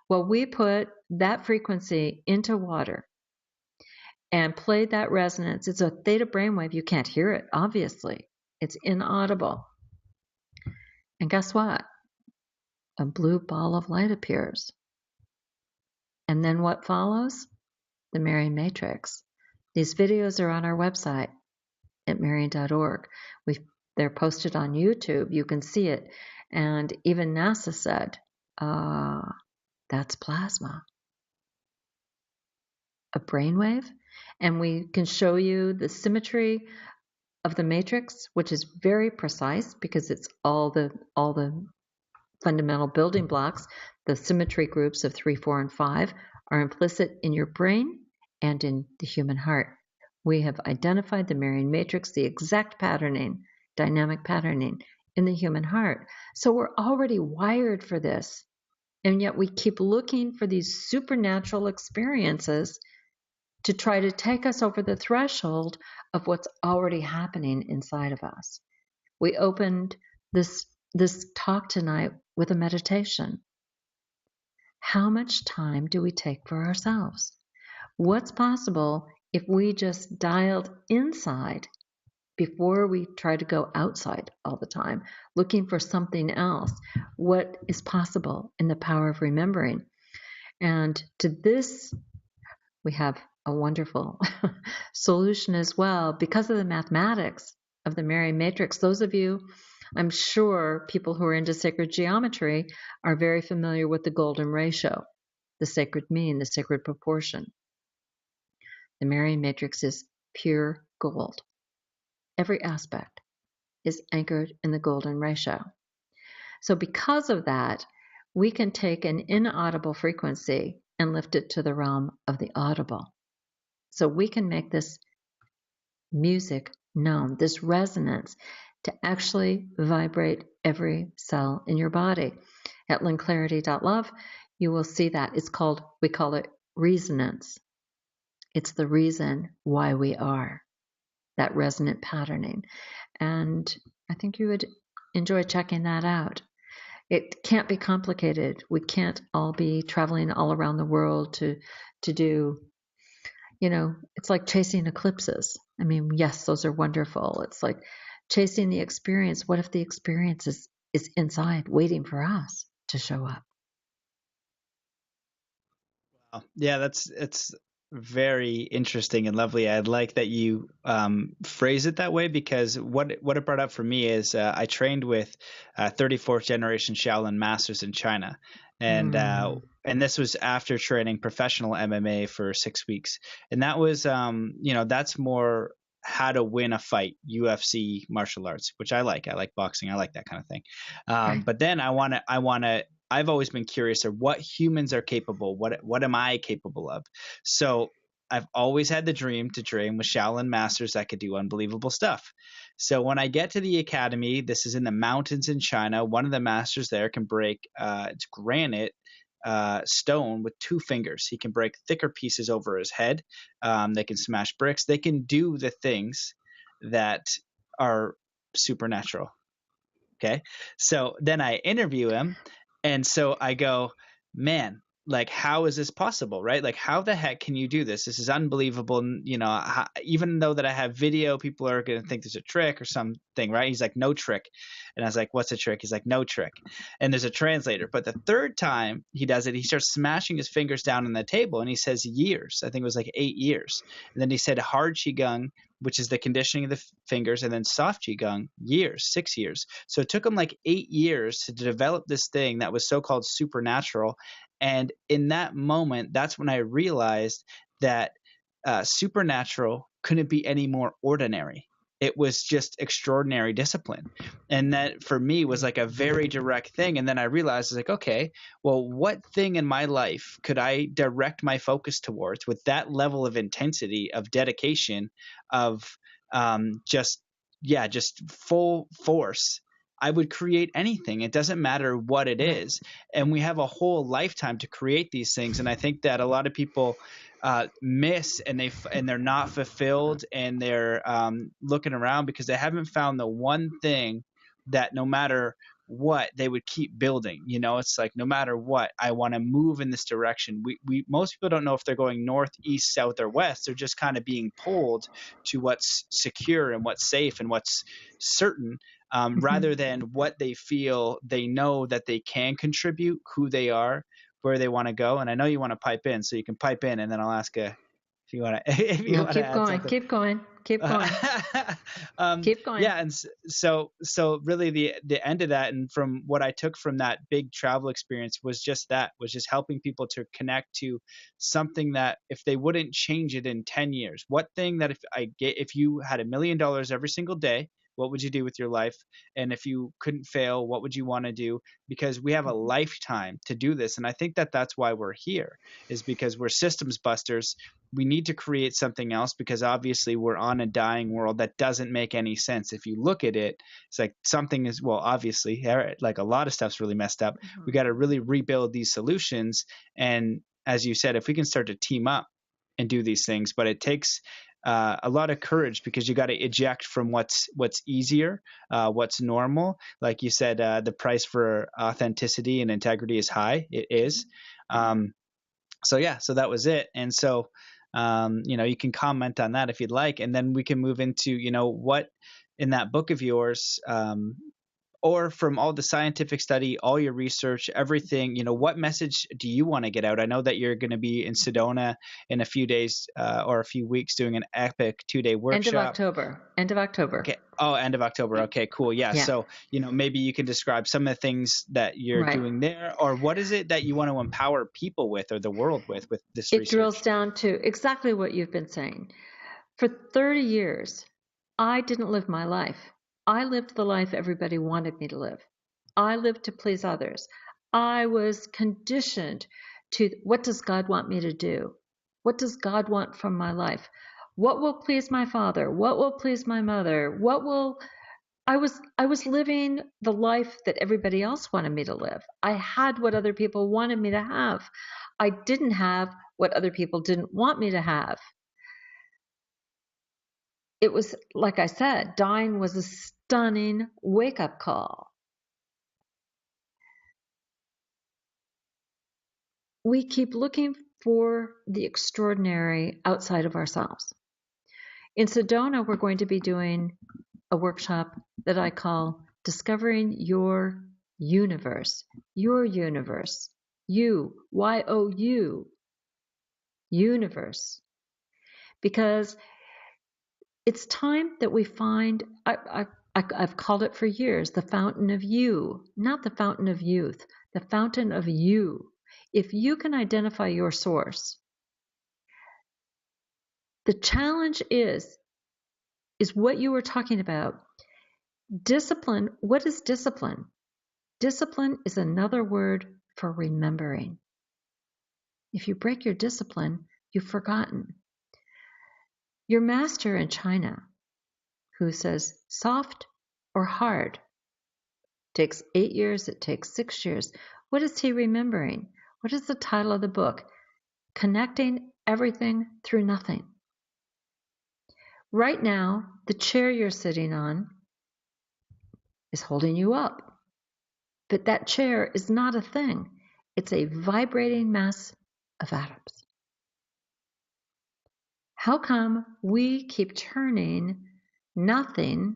Well, we put that frequency into water and played that resonance. It's a theta brainwave. You can't hear it, obviously. It's inaudible. And guess what? A blue ball of light appears. And then what follows? The Marian Matrix. These videos are on our website at marion.org. They're posted on YouTube. You can see it. And even NASA said, that's plasma. A brainwave. And we can show you the symmetry of the matrix, which is very precise because it's all the fundamental building blocks. The symmetry groups of 3, 4, and 5 are implicit in your brain and in the human heart. We have identified the Marian Matrix, the exact patterning, dynamic patterning in the human heart. So we're already wired for this. And yet we keep looking for these supernatural experiences to try to take us over the threshold of what's already happening inside of us. We opened this talk tonight with a meditation. How much time do we take for ourselves? What's possible if we just dialed inside before we try to go outside all the time, looking for something else? What is possible in the power of remembering? And to this, we have a wonderful solution as well because of the mathematics of the Marian Matrix. Those of you, I'm sure people who are into sacred geometry are very familiar with the golden ratio, the sacred mean, the sacred proportion. The Marian Matrix is pure gold. Every aspect is anchored in the golden ratio. So because of that, we can take an inaudible frequency and lift it to the realm of the audible. So we can make this music known, this resonance, to actually vibrate every cell in your body. At lynnclarity.love, you will see that. We call it resonance. It's the reason why we are, that resonant patterning. And I think you would enjoy checking that out. It can't be complicated. We can't all be traveling all around the world to do, it's like chasing eclipses. I mean, yes, those are wonderful. It's like chasing the experience. What if the experience is inside waiting for us to show up? Yeah, it's very interesting and lovely. I'd like that you phrase it that way because what it brought up for me is I trained with 34th generation Shaolin masters in China, and this was after training professional MMA for 6 weeks, and that was that's more how to win a fight, UFC martial arts, which I like. I like boxing. I like that kind of thing. Right. But then I've always been curious of what humans are capable. What am I capable of? So I've always had the dream to train with Shaolin masters that could do unbelievable stuff. So when I get to the academy, this is in the mountains in China. One of the masters there can break it's granite stone with 2 fingers. He can break thicker pieces over his head. They can smash bricks. They can do the things that are supernatural. Okay. So then I interview him. And so I go, man, like, how is this possible? Right? Like, how the heck can you do this? This is unbelievable. And, even though that I have video, people are going to think there's a trick or something, right? He's like, no trick. And I was like, what's a trick? He's like, no trick. And there's a translator. But the third time he does it, he starts smashing his fingers down on the table and he says years. I think it was like 8 years. And then he said hard Qigong, which is the conditioning of the fingers, and then soft Qigong, years, 6 years. So it took him like 8 years to develop this thing that was so-called supernatural. And in that moment, that's when I realized that supernatural couldn't be any more ordinary. It was just extraordinary discipline. And that for me was like a very direct thing. And then I realized, like, okay, well, what thing in my life could I direct my focus towards with that level of intensity, of dedication, of just full force? I would create anything. It doesn't matter what it is. And we have a whole lifetime to create these things. And I think that a lot of people miss, and they're not fulfilled, and they're looking around because they haven't found the one thing that no matter what they would keep building. It's like, no matter what, I want to move in this direction. We most people don't know if they're going north, east, south, or west. They're just kind of being pulled to what's secure and what's safe and what's certain, rather than what they feel they know that they can contribute, who they are, where they want to go. And I know you want to pipe in, so you can pipe in, and then I'll ask if you want to. If you No, want to add something. keep going. Keep going. Yeah, and so really the end of that, and from what I took from that big travel experience, was just helping people to connect to something that if they wouldn't change it in 10 years, what thing that if you had $1 million every single day, what would you do with your life? And if you couldn't fail, what would you want to do? Because we have a lifetime to do this. And I think that that's why we're here, is because we're systems busters. We need to create something else, because obviously we're on a dying world that doesn't make any sense. If you look at it, it's like something is, well, obviously, like a lot of stuff's really messed up. Mm-hmm. We got to really rebuild these solutions. And as you said, if we can start to team up and do these things, but it takes a lot of courage, because you got to eject from what's easier, what's normal. Like you said, the price for authenticity and integrity is high. It is. So that was it. And so, you can comment on that if you'd like, and then we can move into, what in that book of yours, or from all the scientific study, all your research, everything, what message do you want to get out? I know that you're going to be in Sedona in a few days or a few weeks doing an epic 2-day workshop. End of October. Okay. Oh, end of October. Okay, cool. Yeah. So, maybe you can describe some of the things that you're doing there, or what is it that you want to empower people with, or the world with this research? It drills down to exactly what you've been saying. For 30 years, I didn't live my life. I lived the life everybody wanted me to live. I lived to please others. I was conditioned to, what does God want me to do? What does God want from my life? What will please my father? What will please my mother? I was living the life that everybody else wanted me to live. I had what other people wanted me to have. I didn't have what other people didn't want me to have. It was, like I said, dying was a stunning wake-up call. We keep looking for the extraordinary outside of ourselves. In Sedona, we're going to be doing a workshop that I call Discovering Your Universe. Your universe. You. Y-O-U. Universe. Because it's time that we find, I've called it for years, the fountain of you, not the fountain of youth, the fountain of you. If you can identify your source, the challenge is what you were talking about. Discipline. What is discipline? Discipline is another word for remembering. If you break your discipline, you've forgotten. Your master in China, who says soft or hard, takes 8 years, it takes 6 years. What is he remembering? What is the title of the book? Connecting everything through nothing. Right now, the chair you're sitting on is holding you up. But that chair is not a thing. It's a vibrating mass of atoms. How come we keep turning nothing,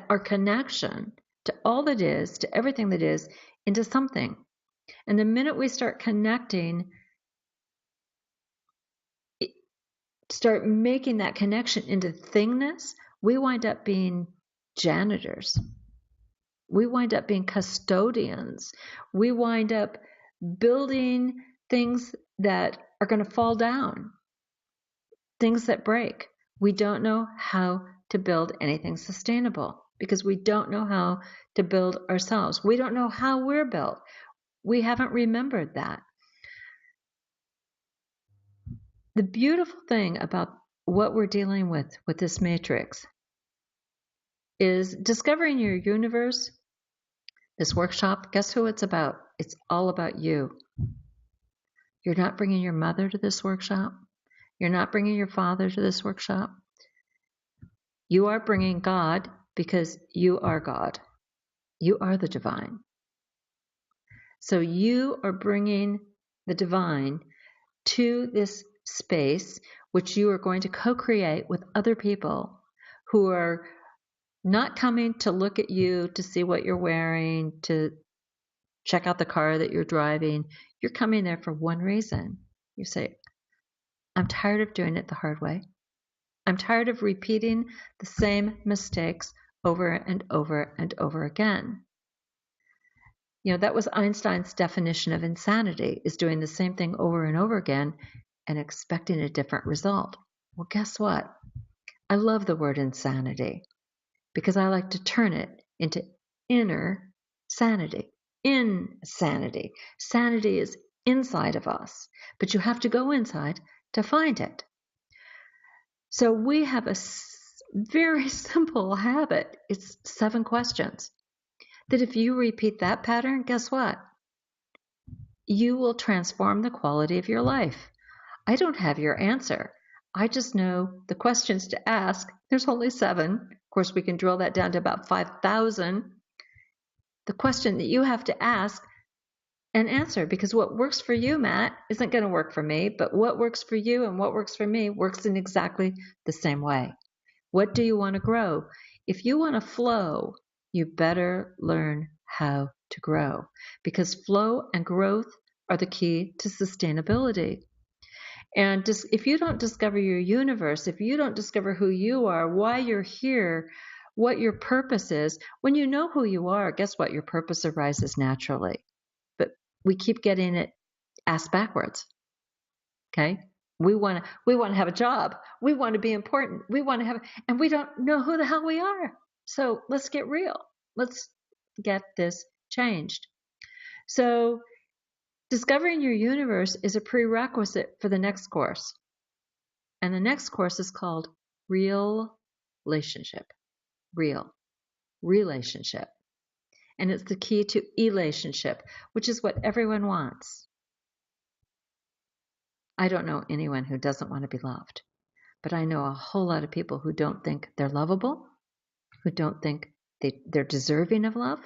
our connection to all that is, to everything that is, into something? And the minute we start connecting, start making that connection into thingness, we wind up being janitors. We wind up being custodians. We wind up building things that are going to fall down, things that break. We don't know how to build anything sustainable because we don't know how to build ourselves. We don't know how we're built. We haven't remembered that. The beautiful thing about what we're dealing with this matrix is discovering your universe. This workshop, guess who it's about? It's all about you. You're not bringing your mother to this workshop. You're not bringing your father to this workshop. You are bringing God because you are God. You are the divine. So you are bringing the divine to this space, which you are going to co-create with other people who are not coming to look at you, to see what you're wearing, to check out the car that you're driving. You're coming there for one reason. You say, I'm tired of doing it the hard way. I'm tired of repeating the same mistakes over and over and over again. You know, that was Einstein's definition of insanity, is doing the same thing over and over again and expecting a different result. Well, guess what? I love the word insanity because I like to turn it into inner sanity. Insanity. Sanity is inside of us, but you have to go inside to find it. So we have a very simple habit. It's 7 questions that if you repeat that pattern, guess what? You will transform the quality of your life. I don't have your answer. I just know the questions to ask. There's only 7. Of course, we can drill that down to about 5,000. The question that you have to ask and answer, because what works for you, Matt, isn't going to work for me, but what works for you and what works for me works in exactly the same way. What do you want to grow? If you want to flow, you better learn how to grow, because flow and growth are the key to sustainability. And if you don't discover your universe, if you don't discover who you are, why you're here, what your purpose is, when you know who you are, guess what? Your purpose arises naturally. But we keep getting it asked backwards. Okay? We want to have a job. We want to be important. We want to have, and we don't know who the hell we are. So let's get real. Let's get this changed. So discovering your universe is a prerequisite for the next course. And the next course is called Real Relationship. Real Relationship. And it's the key to relationship, which is what everyone wants. I don't know anyone who doesn't want to be loved, but I know a whole lot of people who don't think they're lovable, who don't think they're deserving of love.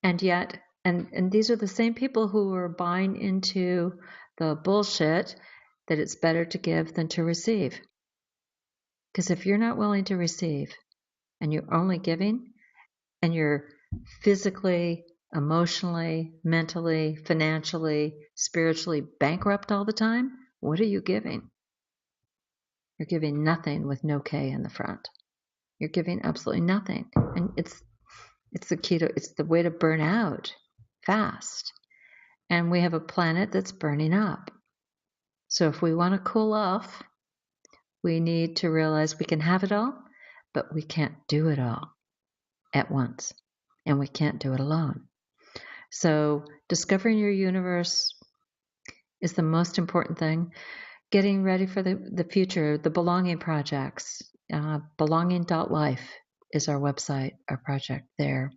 And yet, and these are the same people who are buying into the bullshit that it's better to give than to receive. Because if you're not willing to receive and you're only giving and you're physically, emotionally, mentally, financially, spiritually bankrupt all the time, what are you giving? You're giving nothing with no K in the front. You're giving absolutely nothing. And it's the key to, it's the way to burn out. fast. And we have a planet that's burning up. So if we want to cool off, we need to realize we can have it all, but we can't do it all at once. And we can't do it alone. So discovering your universe is the most important thing. Getting ready for the future, the belonging projects, belonging.life is our website, our project there.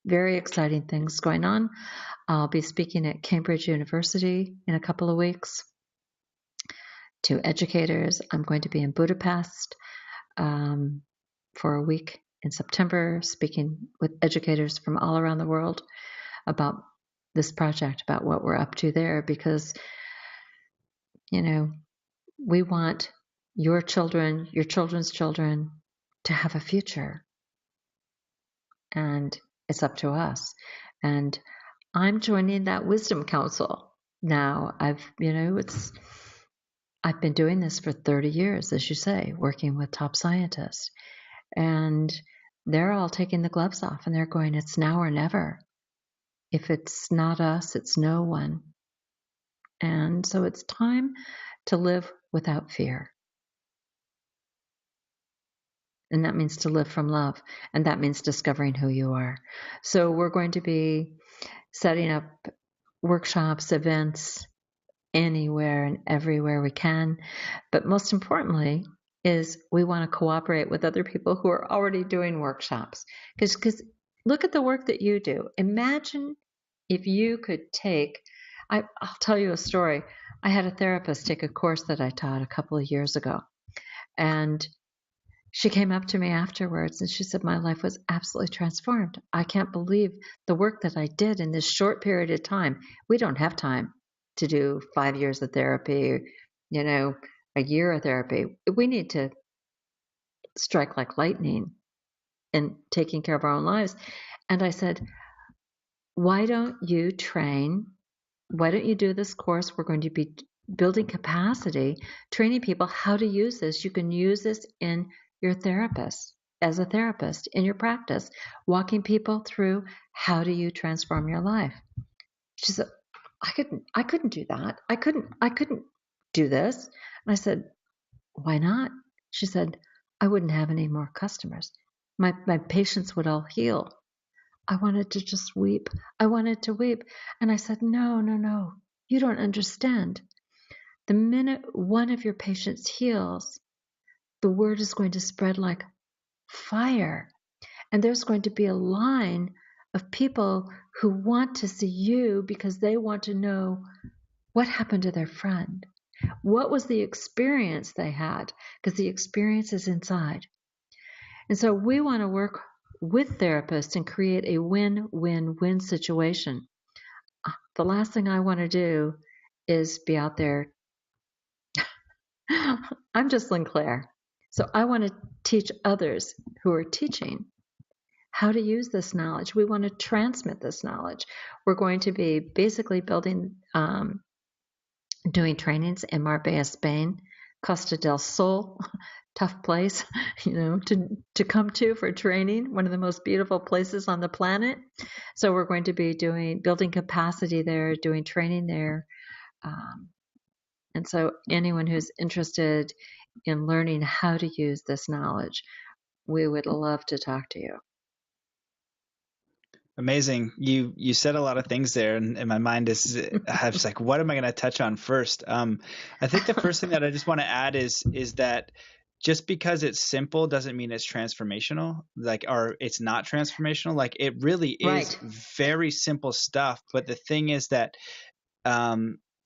Very exciting things going on. I'll be speaking at Cambridge University in a couple of weeks to educators. I'm going to be in Budapest for a week in September, speaking with educators from all around the world about this project, about what we're up to there, because, we want your children, your children's children to have a future. And it's up to us. And I'm joining that wisdom council now. I've been doing this for 30 years, as you say, working with top scientists. And they're all taking the gloves off and they're going, it's now or never. If it's not us, it's no one. And so it's time to live without fear. And that means to live from love. And that means discovering who you are. So we're going to be setting up workshops, events, anywhere and everywhere we can. But most importantly is we want to cooperate with other people who are already doing workshops. Because look at the work that you do. Imagine if you could take, I'll tell you a story. I had a therapist take a course that I taught a couple of years ago. And she came up to me afterwards and she said, my life was absolutely transformed. I can't believe the work that I did in this short period of time. We don't have time to do 5 years of therapy, a year of therapy. We need to strike like lightning in taking care of our own lives. And I said, why don't you train? Why don't you do this course? We're going to be building capacity, training people how to use this. You can use this in your therapist, as a therapist, in your practice, walking people through how do you transform your life. She said, I couldn't do that. I couldn't do this. And I said, why not? She said, I wouldn't have any more customers. My patients would all heal. I wanted to just weep. I wanted to weep. And I said, no. You don't understand. The minute one of your patients heals, the word is going to spread like fire. And there's going to be a line of people who want to see you because they want to know what happened to their friend. What was the experience they had? Because the experience is inside. And so we want to work with therapists and create a win-win-win situation. The last thing I want to do is be out there. I'm just Lynnclaire. So I want to teach others who are teaching how to use this knowledge. We want to transmit this knowledge. We're going to be basically building, doing trainings in Marbella, Spain, Costa del Sol, tough place, to come to for training, one of the most beautiful places on the planet. So we're going to be building capacity there, doing training there. And so anyone who's interested in learning how to use this knowledge, we would love to talk to you. Amazing. You said a lot of things there, and my mind is I was like, what am I going to touch on first? I think the first thing that I just want to add is that just because it's simple doesn't mean it's transformational, or it's not transformational. Like, it really is Right. very simple stuff. But the thing is that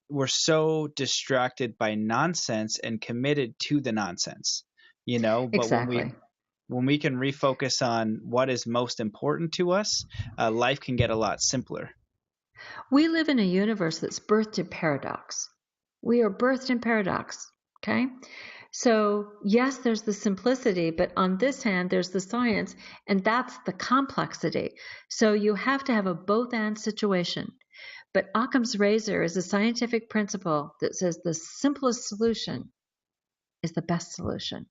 we're so distracted by nonsense and committed to the nonsense, but Exactly. when we can refocus on what is most important to us, life can get a lot simpler. We live in a universe that's birthed in paradox. We are birthed in paradox, okay? So yes, there's the simplicity, but on this hand, there's the science, and that's the complexity. So you have to have a both-and situation. But Occam's razor is a scientific principle that says the simplest solution is the best solution.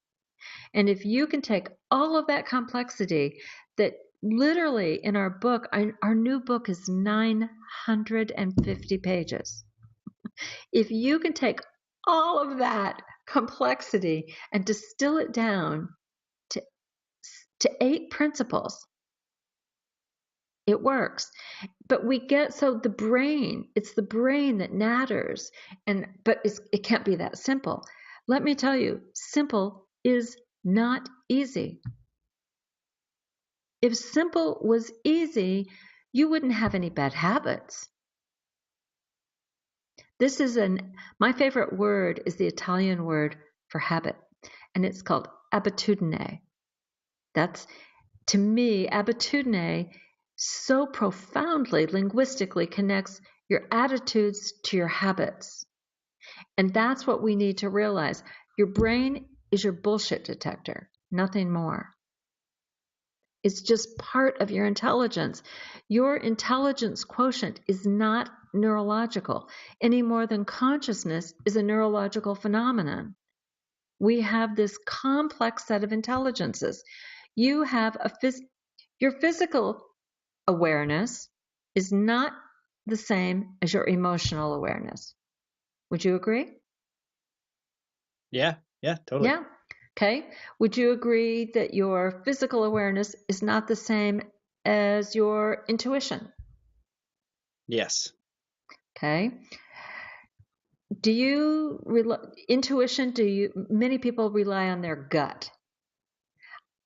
And if you can take all of that complexity that literally in our book, our new book is 950 pages. If you can take all of that complexity and distill it down to 8 principles, it works. But so the brain, it's the brain that matters, but it can't be that simple. Let me tell you, simple is not easy. If simple was easy, you wouldn't have any bad habits. My favorite word is the Italian word for habit, and it's called abitudine. That's, to me, abitudine so profoundly linguistically connects your attitudes to your habits. And that's what we need to realize. Your brain is your bullshit detector, nothing more. It's just part of your intelligence. Your intelligence quotient is not neurological any more than consciousness is a neurological phenomenon. We have this complex set of intelligences. You have your physical awareness is not the same as your emotional awareness. Would you agree? Yeah, totally. Yeah. Okay. Would you agree that your physical awareness is not the same as your intuition? Yes. Okay. Many people rely on their gut.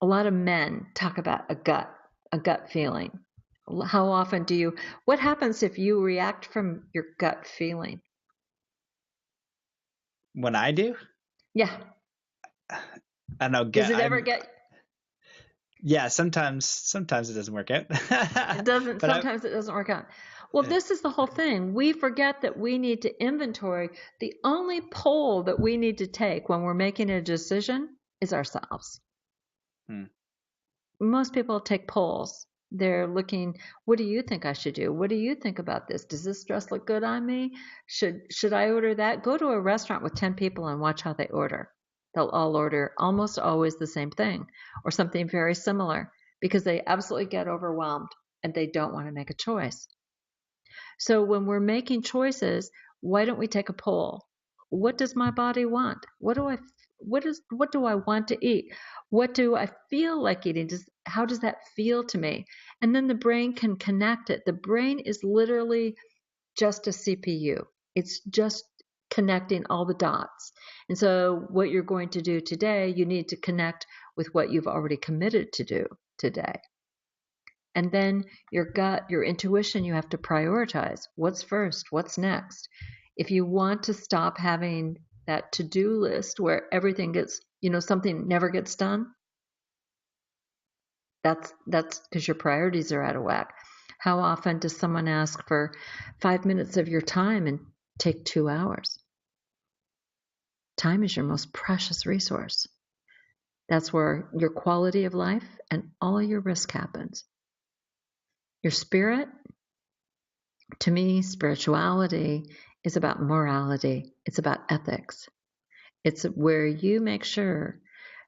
A lot of men talk about a gut feeling. How often what happens if you react from your gut feeling? When I do? Yeah. I don't know. Does it ever get? Yeah, sometimes it doesn't work out. It doesn't. Sometimes it doesn't work out. Well, this is the whole thing. We forget that we need to inventory. The only poll that we need to take when we're making a decision is ourselves. Most people take polls. They're looking, what do you think I should do? What do you think about this? Does this dress look good on me? Should I order that? Go to a restaurant with 10 people and watch how they order. They'll all order almost always the same thing or something very similar because they absolutely get overwhelmed and they don't want to make a choice. So when we're making choices, why don't we take a poll? What does my body want? What do I want to eat? What do I feel like eating? How does that feel to me? And then the brain can connect it. The brain is literally just a CPU. It's just connecting all the dots. And so what you're going to do today, you need to connect with what you've already committed to do today. And then your gut, your intuition, you have to prioritize. What's first? What's next? If you want to stop having that to-do list where everything gets, something never gets done, that's because your priorities are out of whack. How often does someone ask for 5 minutes of your time and take 2 hours? Time is your most precious resource. That's where your quality of life and all your risk happens. Your spirit, to me, spirituality is about morality. It's about ethics. It's where you make sure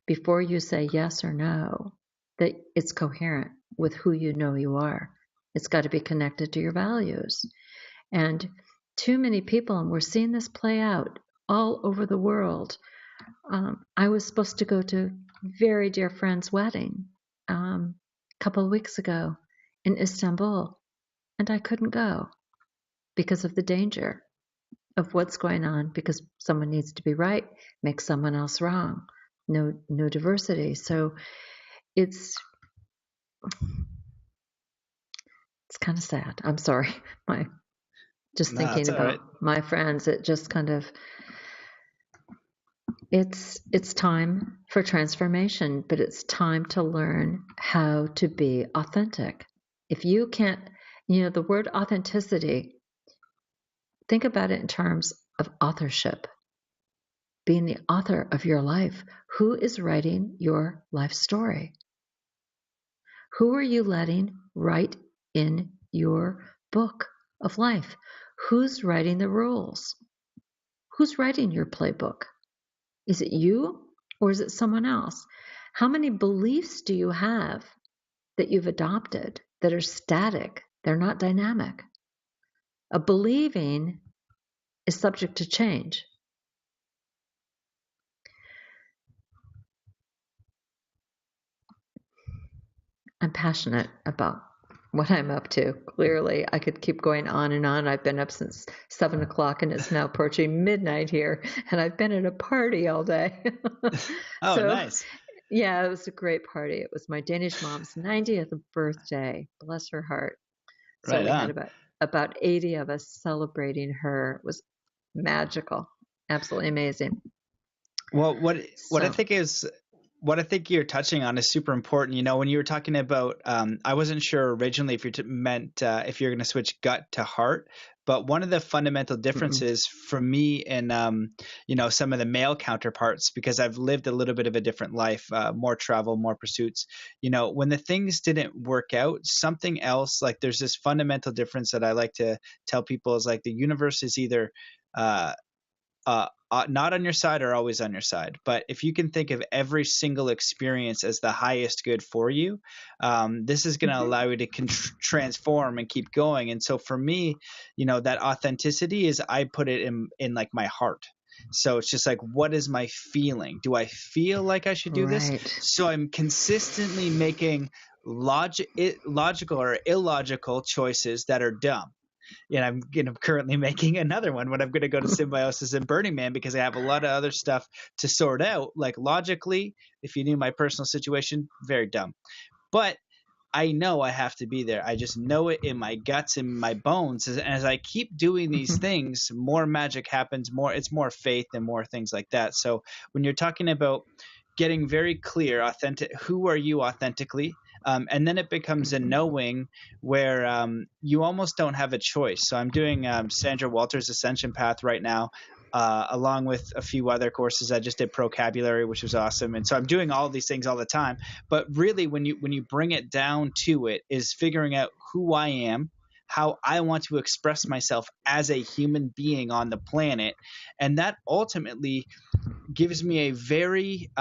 before you say yes or no that it's coherent with who you know you are. It's got to be connected to your values. And too many people, and we're seeing this play out all over the world. I was supposed to go to a very dear friend's wedding a couple of weeks ago in Istanbul, and I couldn't go because of the danger of what's going on, because someone needs to be right, make someone else wrong. No diversity. So it's kind of sad. I'm sorry. Thinking about right. My friends, it just kind of, it's time for transformation, but it's time to learn how to be authentic. If you can't, the word authenticity, think about it in terms of authorship, being the author of your life. Who is writing your life story? Who are you letting write in your book of life? Who's writing the rules? Who's writing your playbook? Is it you or is it someone else? How many beliefs do you have that you've adopted that are static. They're not dynamic. A believing is subject to change. I'm passionate about what I'm up to. Clearly, I could keep going on and on. I've been up since 7 o'clock and it's now approaching midnight here, and I've been at a party all day. Oh, So, nice. yeah, it was a great party. It was my Danish mom's 90th birthday. Bless her heart. So Right we had on. about 80 of us celebrating her. It was magical, absolutely amazing. Well, So, what I think you're touching on is super important. You know, when you were talking about, I wasn't sure originally if you meant if you're going to switch gut to heart, but one of the fundamental differences for me and you know, some of the male counterparts, because I've lived a little bit of a different life, more travel, more pursuits. You know, when the things didn't work out, something else, like there's this fundamental difference that I like to tell people is like the universe is either uh, not on your side or always on your side. But if you can think of every single experience as the highest good for you, this is going to allow you to transform and keep going. And so for me, you know, that authenticity is, I put it in like my heart. So it's just like, what is my feeling? Do I feel like I should do this? right. So I'm consistently making logical or illogical choices that are dumb. And I'm currently making another one when I'm going to go to Symbiosis and Burning Man, because I have a lot of other stuff to sort out. Like logically, if you knew my personal situation, very dumb. But I know I have to be there. I just know it in my guts and my bones. And as I keep doing these things, more magic happens. It's more faith and more things like that. So when you're talking about getting very clear, authentic, who are you authentically? And then it becomes a knowing where you almost don't have a choice. So I'm doing Sandra Walter's Ascension Path right now, along with a few other courses. I just did Procabulary, which was awesome. And so I'm doing all these things all the time. But really, when you bring it down to it, is figuring out who I am, how I want to express myself as a human being on the planet. And that ultimately gives me a very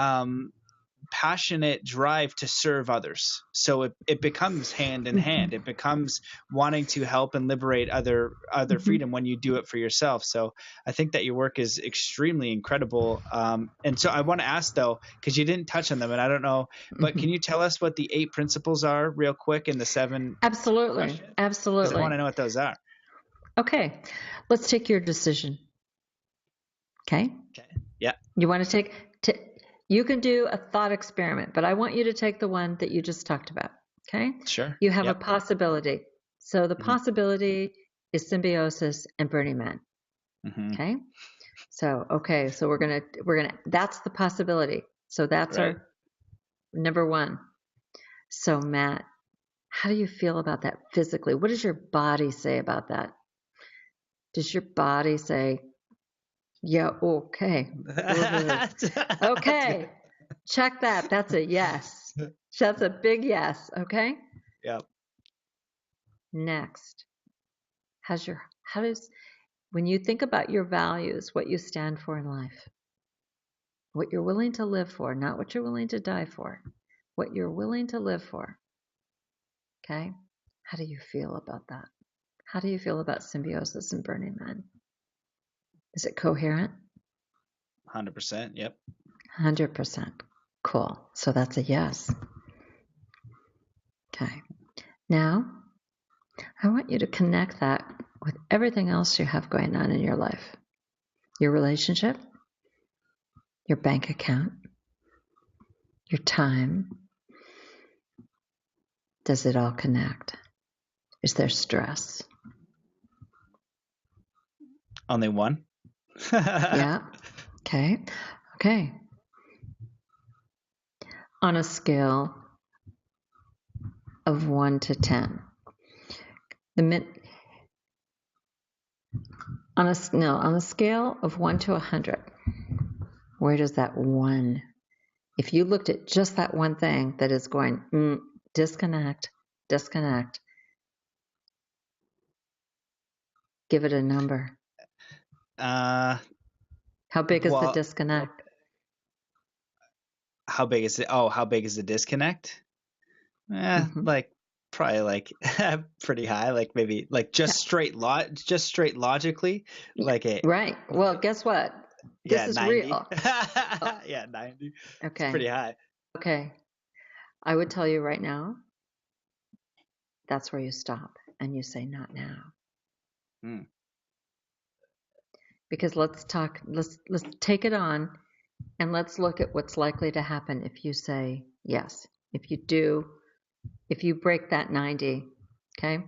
passionate drive to serve others. So it becomes hand in hand. It becomes wanting to help and liberate other freedom when you do it for yourself. So I think that your work is extremely incredible. And so I want to ask though, because you didn't touch on them, and I don't know, but can you tell us what the 8 principles are real quick, and the 7? Absolutely. Absolutely. Because I want to know what those are. Okay. Let's take your decision. Okay. Yeah. You want to you can do a thought experiment, but I want you to take the one that you just talked about. Okay. Sure. You have a possibility. So the possibility is Symbiosis and Burning Man. Okay. So, so we're going to, that's the possibility. So that's our number 1. So Matt, how do you feel about that physically? What does your body say about that? Does your body say, yeah, okay. Okay. Check that. That's a yes. That's a big yes. Okay. Yep. Next. When you think about your values, what you stand for in life, what you're willing to live for, not what you're willing to die for, what you're willing to live for. Okay. How do you feel about that? How do you feel about Symbiosis and Burning Man? Is it coherent? 100%. Yep. 100%. Cool. So that's a yes. Okay. Now, I want you to connect that with everything else you have going on in your life. Your relationship, your bank account, your time. Does it all connect? Is there stress? Only one? Yeah. Okay. Okay. On a scale of 1 to 10, on a scale of 1 to 100, where does that 1? If you looked at just that one thing that is going disconnect, give it a number. How big is the disconnect? How big is it? Oh, how big is the disconnect? Mm-hmm. Like probably like pretty high, like maybe like Yeah. just straight logically, Yeah. like a Right. Well, guess what? This yeah, is 90. real. Oh, Yeah, 90. It's okay. pretty high. Okay. I would tell you right now, that's where you stop and you say, not now. Hmm. Because let's take it on and let's look at what's likely to happen if you say yes. If you break that 90, okay?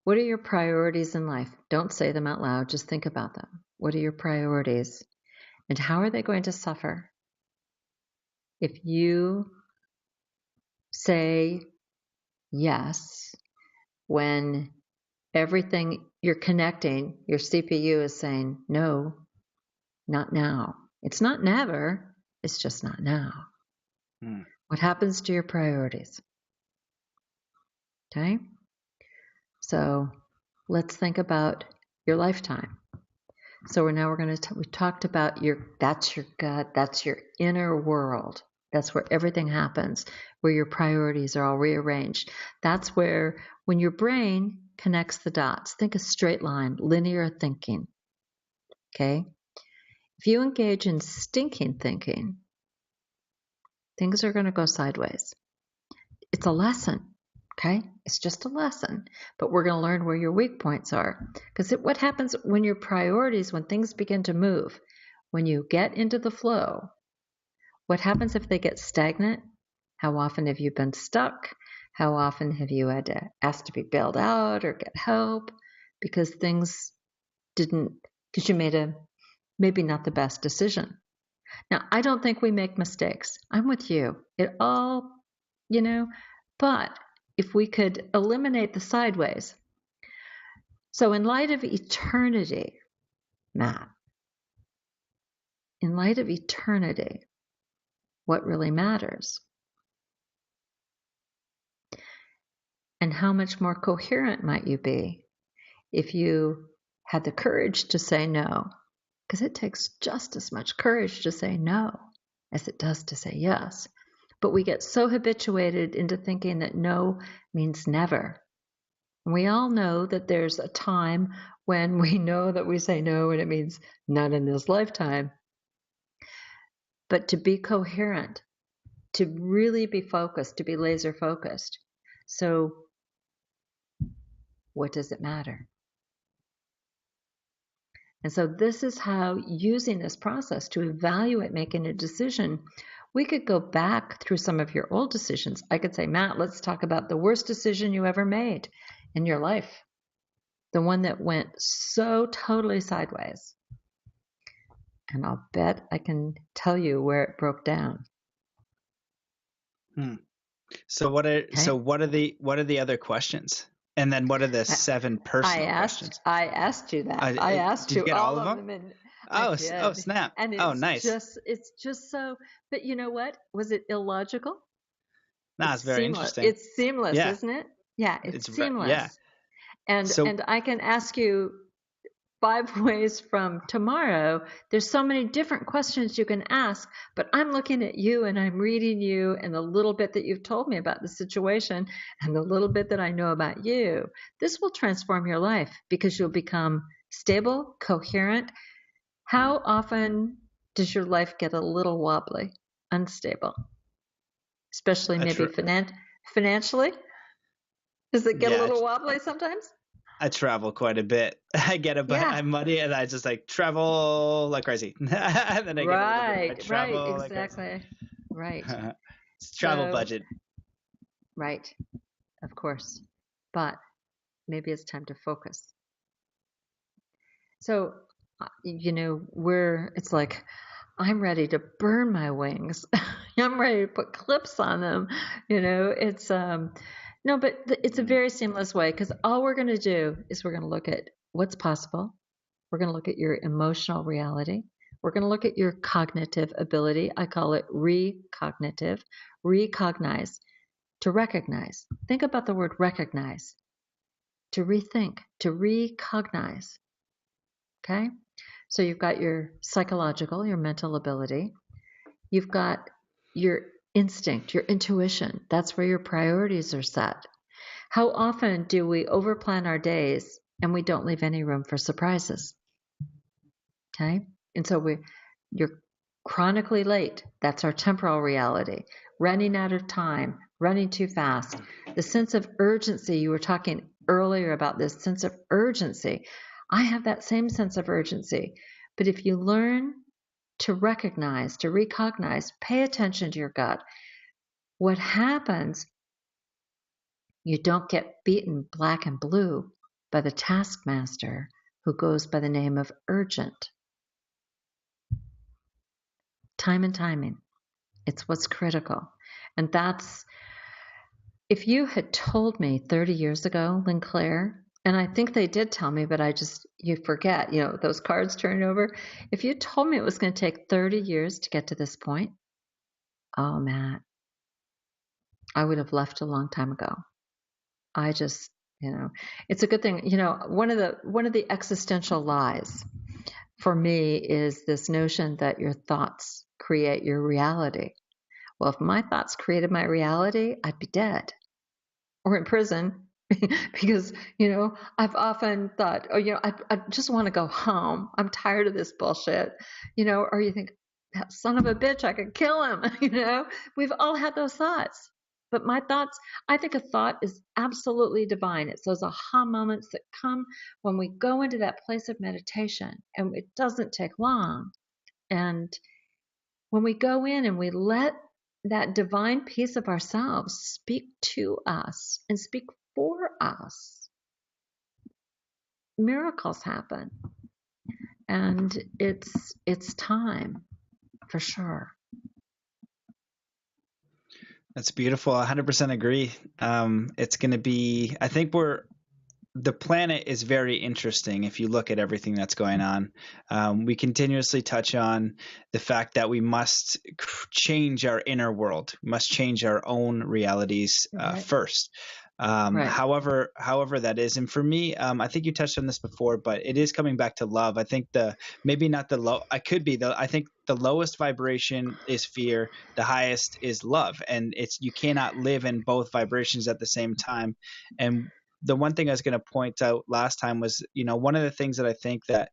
What are your priorities in life? Don't say them out loud, just think about them. What are your priorities? And how are they going to suffer if you say yes when everything you're connecting, your CPU is saying, no, not now. It's not never, it's just not now. Hmm. What happens to your priorities? Okay? So let's think about your lifetime. So we're going to, we talked about that's your gut, that's your inner world. That's where everything happens, where your priorities are all rearranged. That's where, when your brain connects the dots, think a straight line, linear thinking. Okay? If you engage in stinking thinking, things are going to go sideways. It's a lesson. Okay? It's just a lesson, but we're going to learn where your weak points are. Because what happens when your priorities, when things begin to move, when you get into the flow, what happens if they get stagnant? How often have you been stuck? How often have you had to ask to be bailed out or get help because things didn't, because you made a maybe not the best decision? Now, I don't think we make mistakes. I'm with you. It all, but if we could eliminate the sideways. So, in light of eternity, Matt, in light of eternity, what really matters? And how much more coherent might you be if you had the courage to say no? Because it takes just as much courage to say no as it does to say yes. But we get so habituated into thinking that no means never. And we all know that there's a time when we know that we say no and it means not in this lifetime. But to be coherent, to really be focused, to be laser focused. So, what does it matter? And so, this is how, using this process to evaluate making a decision, we could go back through some of your old decisions. I could say, Matt, let's talk about the worst decision you ever made in your life, the one that went so totally sideways. And I'll bet I can tell you where it broke down. Hmm. So what are the other questions? And then what are the 7 personal questions? I asked you that. I asked Did you you get all all of of them? them, and I Oh, oh, did. snap. And Oh, nice. it's just so. But you know what? Was it illogical? Nah, it's It's very seamless. interesting. It's seamless, Yeah, isn't it? Yeah, it's yeah. seamless. And So, I can ask you 5 ways from tomorrow. There's so many different questions you can ask, but I'm looking at you and I'm reading you and the little bit that you've told me about the situation and the little bit that I know about you. This will transform your life because you'll become stable, coherent. How often does your life get a little wobbly, unstable, especially maybe financially? Does it get a yeah, little wobbly sometimes? I travel quite a bit. I get Yeah. I'm muddy and I just like travel like crazy. And then I get a little bit, I Right, travel like crazy. exactly. Right. It's travel So, budget. right, of course. But maybe it's time to focus. So, it's like, I'm ready to burn my wings. I'm ready to put clips on them. It's, no, but it's a very seamless way because all we're going to do is we're going to look at what's possible. We're going to look at your emotional reality. We're going to look at your cognitive ability. I call it recognitive. Recognize, to recognize. Think about the word recognize. To rethink, to recognize. Okay? So you've got your psychological, your mental ability. You've got your instinct, your intuition. That's where your priorities are set. How often do we overplan our days and we don't leave any room for surprises? Okay? And so you're chronically late. That's our temporal reality. Running out of time, running too fast. The sense of urgency, you were talking earlier about this sense of urgency. I have that same sense of urgency. But if you learn to recognize, to recognize, pay attention to your gut, what happens, you don't get beaten black and blue by the taskmaster who goes by the name of urgent. Time and timing. It's what's critical. And that's, if you had told me 30 years ago, Lynnclaire, and I think they did tell me, but you forget, those cards turn over. If you told me it was going to take 30 years to get to this point, oh, Matt, I would have left a long time ago. I just, it's a good thing. One of the existential lies for me is this notion that your thoughts create your reality. Well, if my thoughts created my reality, I'd be dead or in prison because, I've often thought, I just want to go home. I'm tired of this bullshit, or you think, that son of a bitch, I could kill him. We've all had those thoughts. But my thoughts, I think a thought is absolutely divine. It's those aha moments that come when we go into that place of meditation, and it doesn't take long. And when we go in and we let that divine piece of ourselves speak to us and speak for us, miracles happen. And it's time, for sure. That's beautiful. 100% agree. It's going to be, I think the planet is very interesting if you look at everything that's going on. We continuously touch on the fact that we must change our inner world. We must change our own realities first. Right. However that is. And for me, I think you touched on this before, but it is coming back to love. I think I think the lowest vibration is fear. The highest is love. And you cannot live in both vibrations at the same time. And the one thing I was going to point out last time was, one of the things that I think that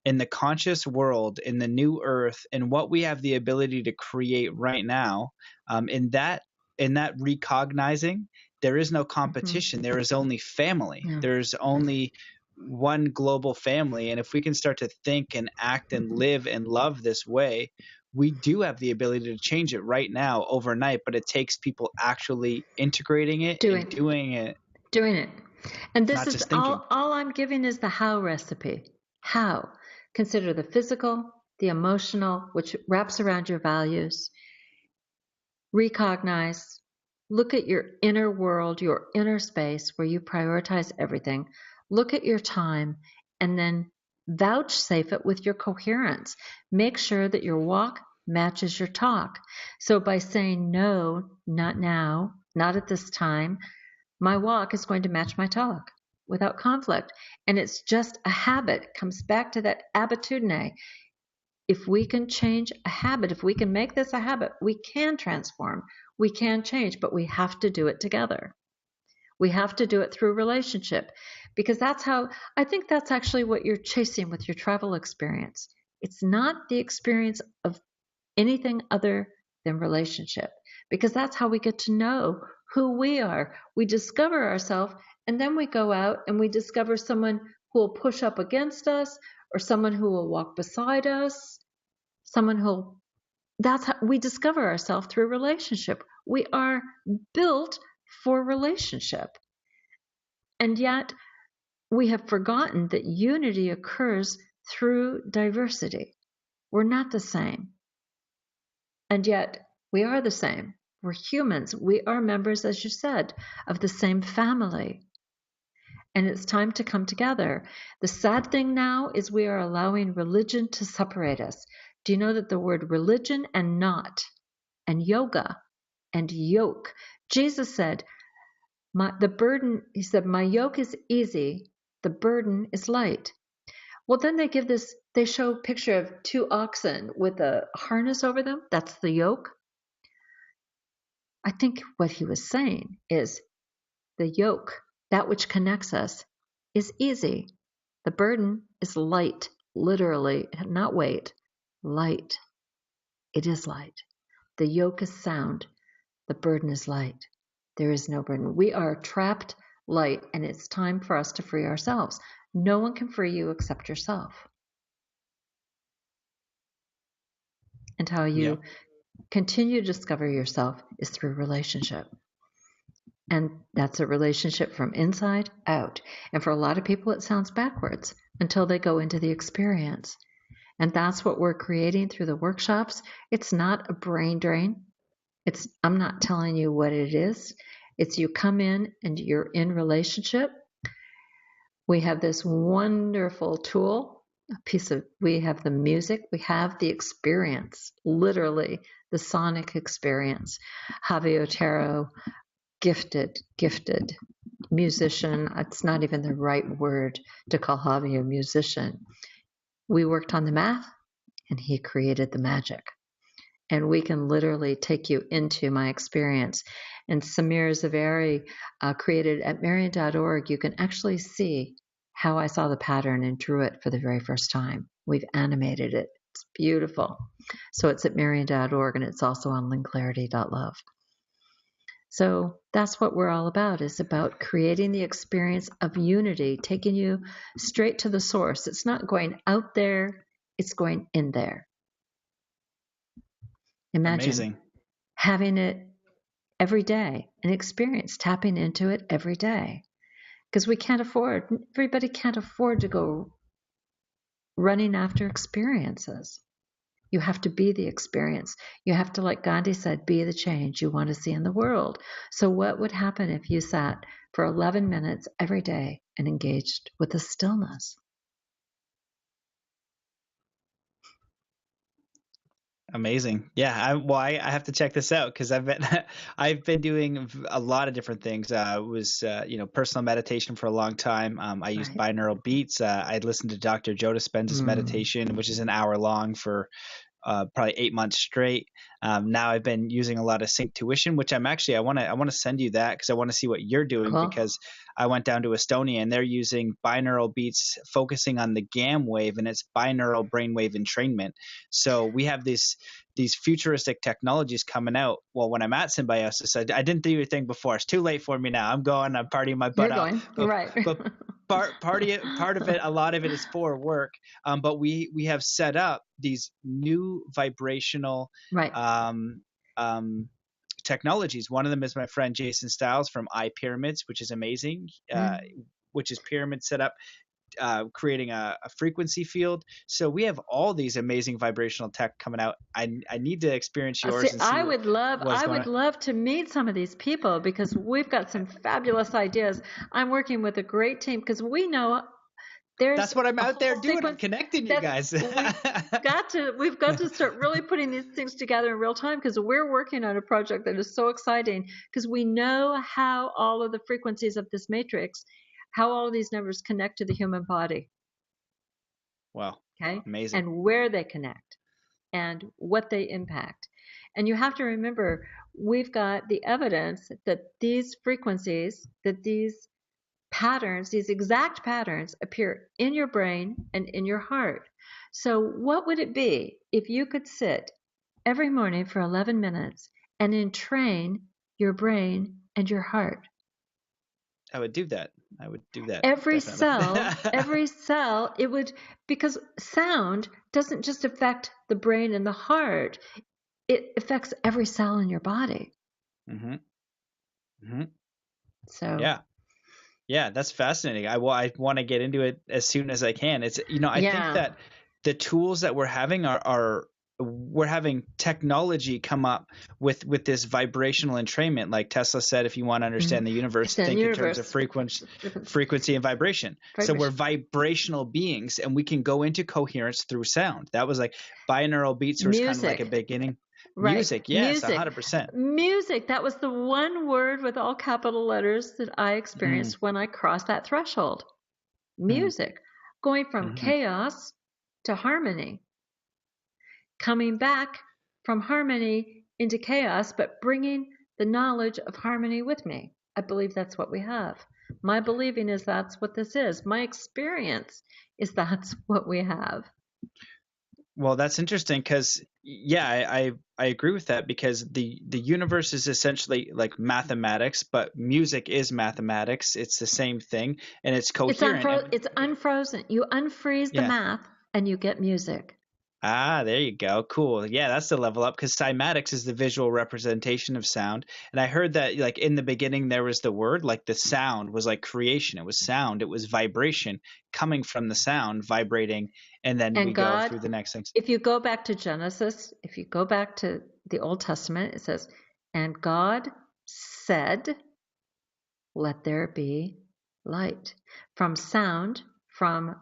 in the conscious world, in the new earth, and what we have the ability to create right now, in that recognizing, there is no competition. There is only family. Yeah. There's only one global family. And if we can start to think and act and live and love this way, we do have the ability to change it right now, overnight. But it takes people actually integrating it and doing it. Doing it. And this is all I'm giving is the how recipe. How? Consider the physical, the emotional, which wraps around your values. Recognize. Look at your inner world, your inner space where you prioritize everything. Look at your time and then vouchsafe it with your coherence. Make sure that your walk matches your talk. So by saying no, not now, not at this time, my walk is going to match my talk without conflict. And it's just a habit. It comes back to that habitudine. If we can change a habit, if we can make this a habit, we can transform. We can change, but we have to do it together. We have to do it through relationship, because I think that's actually what you're chasing with your travel experience. It's not the experience of anything other than relationship, because that's how we get to know who we are. We discover ourselves, and then we go out and we discover someone who will push up against us, or someone who will walk beside us, that's how we discover ourselves, through relationship. We are built for relationship. And yet we have forgotten that unity occurs through diversity. We're not the same. And yet we are the same. We're humans. We are members, as you said, of the same family. And it's time to come together. The sad thing now is we are allowing religion to separate us. Do you know that the word religion and not, and yoga and yoke, Jesus said, my yoke is easy, the burden is light. Well, then they show a picture of two oxen with a harness over them. That's the yoke. I think what he was saying is the yoke, that which connects us, is easy. The burden is light, literally, not weight, light. It is light. The yoke is sound. The burden is light. There is no burden. We are trapped light, and it's time for us to free ourselves. No one can free you except yourself. And how you continue to discover yourself is through relationship. And that's a relationship from inside out. And for a lot of people, it sounds backwards until they go into the experience. And that's what we're creating through the workshops. It's not a brain drain. I'm not telling you what it is. It's you come in and you're in relationship. We have this wonderful tool, we have the music, we have the experience, literally the sonic experience. Javi Otero, gifted musician. It's not even the right word to call Javi a musician. We worked on the math and he created the magic. And we can literally take you into my experience. And Samir Zaveri created at Marion.org, you can actually see how I saw the pattern and drew it for the very first time. We've animated it. It's beautiful. So it's at Marion.org and it's also on Lynnclarity.love. So that's what we're all about, is about creating the experience of unity, taking you straight to the source. It's not going out there, it's going in there. Imagine having it every day, an experience, tapping into it every day. Because everybody can't afford to go running after experiences. You have to be the experience. You have to, like Gandhi said, be the change you want to see in the world. So what would happen if you sat for 11 minutes every day and engaged with the stillness? Amazing. Yeah. I have to check this out because I've been doing a lot of different things. Personal meditation for a long time. I used binaural beats. I listened to Dr. Joe Dispenza's meditation, which is an hour long for probably 8 months straight. Now I've been using a lot of sync tuition, which I want to send you that because I want to see what you're doing. Cool. Because I went down to Estonia and they're using binaural beats focusing on the GAM wave, and it's binaural brainwave entrainment. So we have these futuristic technologies coming out. Well, when I'm at Symbiosis, I didn't do your thing before. It's too late for me now. I'm partying my butt out. Right. But part of it, a lot of it is for work. But we have set up these new vibrational technologies. One of them is my friend Jason Stiles from iPyramids, which is amazing, which is pyramid set up, creating a frequency field. So we have all these amazing vibrational tech coming out. I need to experience yours. I would love to meet some of these people because we've got some fabulous ideas. I'm working with a great team because we know that's what I'm out there doing. I'm connecting you guys. We've got to start really putting these things together in real time because we're working on a project that is so exciting because we know how all of the frequencies of this matrix, how all of these numbers connect to the human body. Wow. Okay. Amazing. And where they connect and what they impact. And you have to remember, we've got the evidence that these frequencies, that these patterns, these exact patterns appear in your brain and in your heart. So what would it be if you could sit every morning for 11 minutes and entrain your brain and your heart? I would do that. Every cell, it would, because sound doesn't just affect the brain and the heart, it affects every cell in your body. Mm-hmm. Mm-hmm. So yeah, that's fascinating. I want to get into it as soon as I can. It's think that the tools that we're having we're having technology come up with this vibrational entrainment. Like Tesla said, if you want to understand the universe, think in terms of frequency and vibration. So we're vibrational beings, and we can go into coherence through sound. That was like binaural beats was kind of like a beginning. Right. Music, yes, 100%. Music, that was the one word with all capital letters that I experienced when I crossed that threshold. Music, going from chaos to harmony, coming back from harmony into chaos, but bringing the knowledge of harmony with me. I believe that's what we have. My believing is that's what this is. My experience is that's what we have. Well, that's interesting because, yeah, I agree with that, because the universe is essentially like mathematics, but music is mathematics. It's the same thing, and it's coherent. It's unfrozen. You unfreeze the Yeah. math and you get music. Ah, there you go. Cool. Yeah, that's the level up, because cymatics is the visual representation of sound. And I heard that, like, in the beginning there was the word, like the sound was like creation. It was sound. It was vibration coming from the sound, vibrating, and then we go through the next things. If you go back to Genesis, if you go back to the Old Testament, it says, and God said, let there be light. From sound, from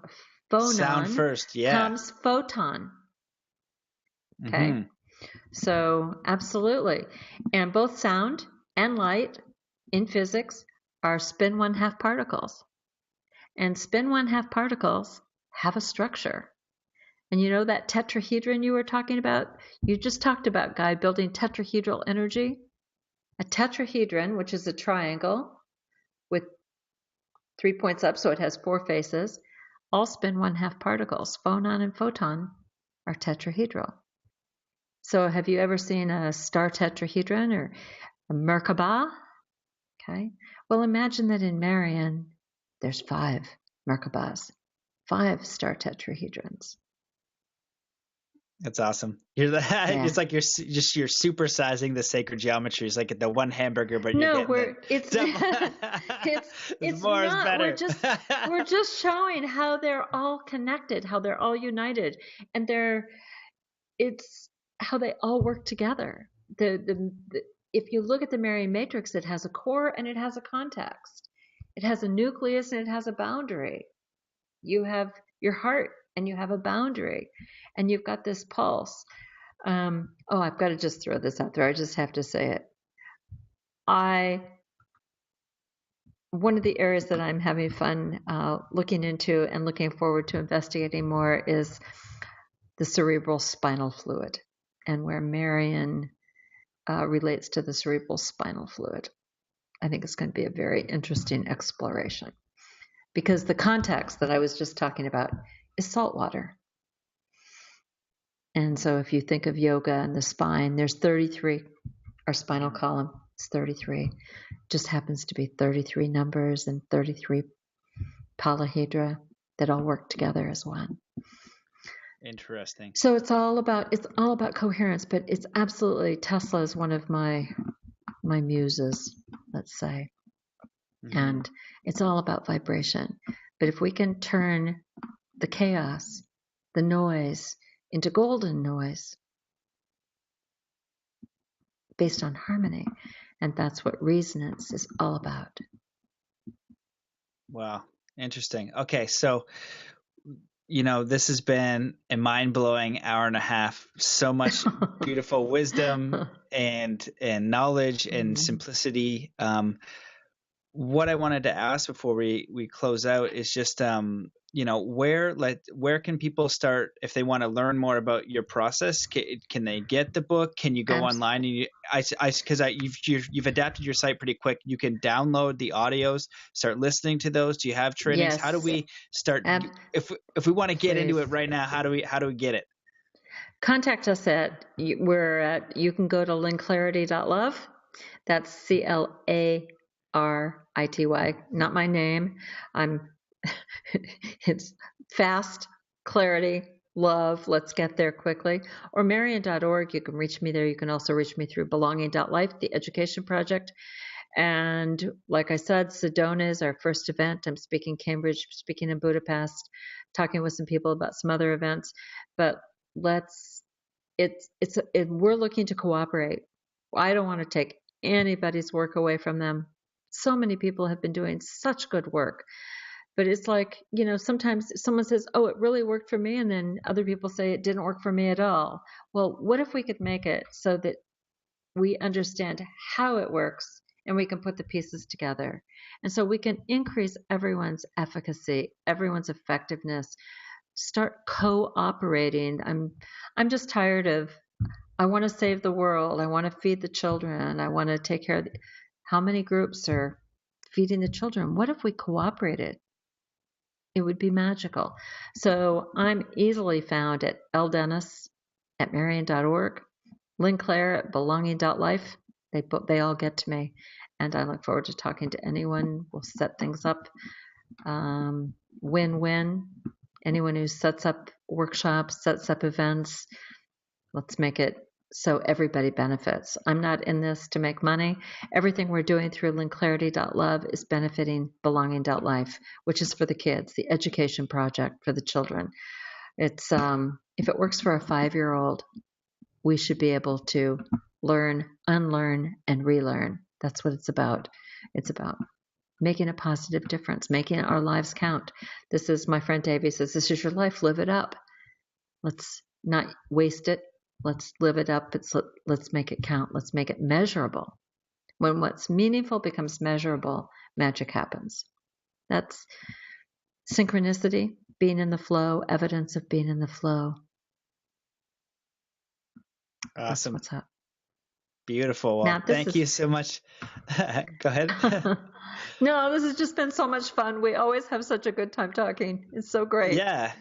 phonon, sound first, yeah, comes photon. Okay. Mm-hmm. So absolutely. And both sound and light in physics are spin 1/2 particles. And spin 1/2 particles have a structure. And you know that tetrahedron you were talking about? You just talked about, Guy, building tetrahedral energy. A tetrahedron, which is a triangle with 3 points up, so it has 4 faces, all spin 1/2 particles. Phonon and photon are tetrahedral. So have you ever seen a star tetrahedron or a Merkaba? Okay. Well, imagine that in Marion, there's 5 Merkabas, 5 star tetrahedrons. That's awesome. You're It's like you're supersizing the sacred geometry. It's like the one hamburger, but it's more not. Is better. We're just showing how they're all connected, how they're all united, and it's how they all work together. If you look at the Marian Matrix, it has a core and it has a context. It has a nucleus and it has a boundary. You have your heart and you have a boundary, and you've got this pulse. I've got to just throw this out there. I just have to say it. One of the areas that I'm having fun looking into and looking forward to investigating more is the cerebral spinal fluid, and where Marion relates to the cerebral spinal fluid. I think it's going to be a very interesting exploration, because the context that I was just talking about is salt water. And so if you think of yoga and the spine, there's 33. Our spinal column is 33. Just happens to be 33 numbers and 33 polyhedra that all work together as one. Interesting. So it's all about coherence, but it's absolutely, Tesla is one of my muses, let's say. Mm-hmm. And it's all about vibration. But if we can turn the chaos, the noise, into golden noise based on harmony, and that's what resonance is all about. Wow, interesting. Okay, so this has been a mind-blowing hour and a half. So much beautiful wisdom and knowledge and simplicity. What I wanted to ask before we close out is just where can people start if they want to learn more about your process? Can they get the book? Can you go online? And you've adapted your site pretty quick. You can download the audios, start listening to those. Do you have trainings? Yes. How do we start? If we want to get into it right now, how do we get it? Contact us you can go to lynnclarity.love. That's CLARITY, not my name. It's fast, clarity, love. Let's get there quickly. Or Marion.org. You can reach me there. You can also reach me through belonging.life, the education project. And like I said, Sedona is our first event. I'm speaking Cambridge, speaking in Budapest, talking with some people about some other events. But we're looking to cooperate. I don't want to take anybody's work away from them. So many people have been doing such good work. But it's like, sometimes someone says, oh, it really worked for me. And then other people say it didn't work for me at all. Well, what if we could make it so that we understand how it works and we can put the pieces together? And so we can increase everyone's efficacy, everyone's effectiveness, start cooperating. I'm just tired of I want to save the world. I want to feed the children. I want to take care of how many groups are feeding the children? What if we cooperated? It would be magical. So I'm easily found at ldennis@marion.org, Lynnclaire at belonging.life. They all get to me, and I look forward to talking to anyone. We'll set things up. Win-win. Anyone who sets up workshops, sets up events, let's make it so everybody benefits. I'm not in this to make money. Everything we're doing through linkclarity.love is benefiting belonging.life, which is for the kids, the education project for the children. It's if it works for a 5-year-old, we should be able to learn, unlearn, and relearn. That's what it's about. It's about making a positive difference, making our lives count. This is, my friend Davey says, this is your life, live it up. Let's not waste it. Let's live it up. Let's make it count. Let's make it measurable. When what's meaningful becomes measurable, magic happens. That's synchronicity, being in the flow, evidence of being in the flow. Awesome. That's what's up. Beautiful. Well, thank you so much. Go ahead. No, this has just been so much fun. We always have such a good time talking. It's so great. Yeah.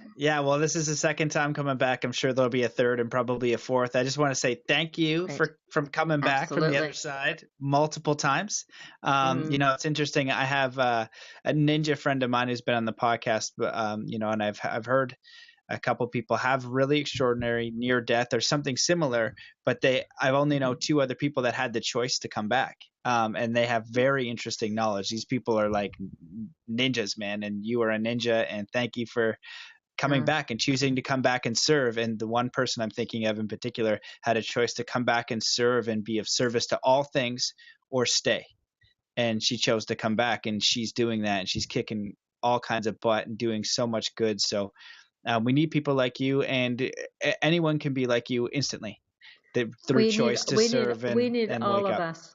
Well, this is the second time coming back. I'm sure there'll be a third and probably a fourth. I just want to say thank you from coming back from the other side multiple times. It's interesting. I have a ninja friend of mine who's been on the podcast, and I've heard a couple people have really extraordinary near death or something similar, but I've only know 2 other people that had the choice to come back. And they have very interesting knowledge. These people are like ninjas, man. And you are a ninja, and thank you for coming back and choosing to come back and serve. And the one person I'm thinking of in particular had a choice to come back and serve and be of service to all things or stay. And she chose to come back, and she's doing that, and she's kicking all kinds of butt and doing so much good. So we need people like you, and anyone can be like you instantly through choice to serve. We need all of us.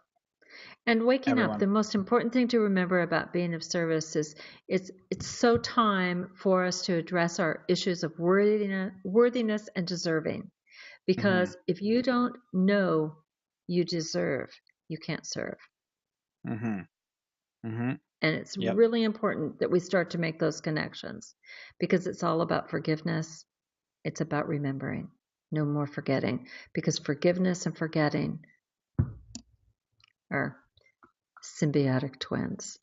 And waking up, the most important thing to remember about being of service is it's so time for us to address our issues of worthiness and deserving. Because if you don't know you deserve, you can't serve. And it's really important that we start to make those connections, because it's all about forgiveness. It's about remembering. No more forgetting, because forgiveness and forgetting are symbiotic twins.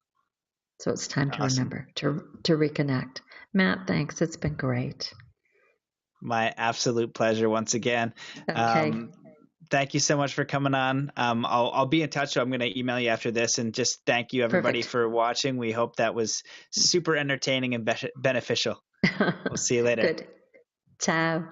So it's time to remember, to reconnect. Matt, thanks. It's been great. My absolute pleasure once again. Okay. Thank you so much for coming on. I'll be in touch. So I'm going to email you after this, and just thank you everybody for watching. We hope that was super entertaining and beneficial. We'll see you later. Good. Ciao.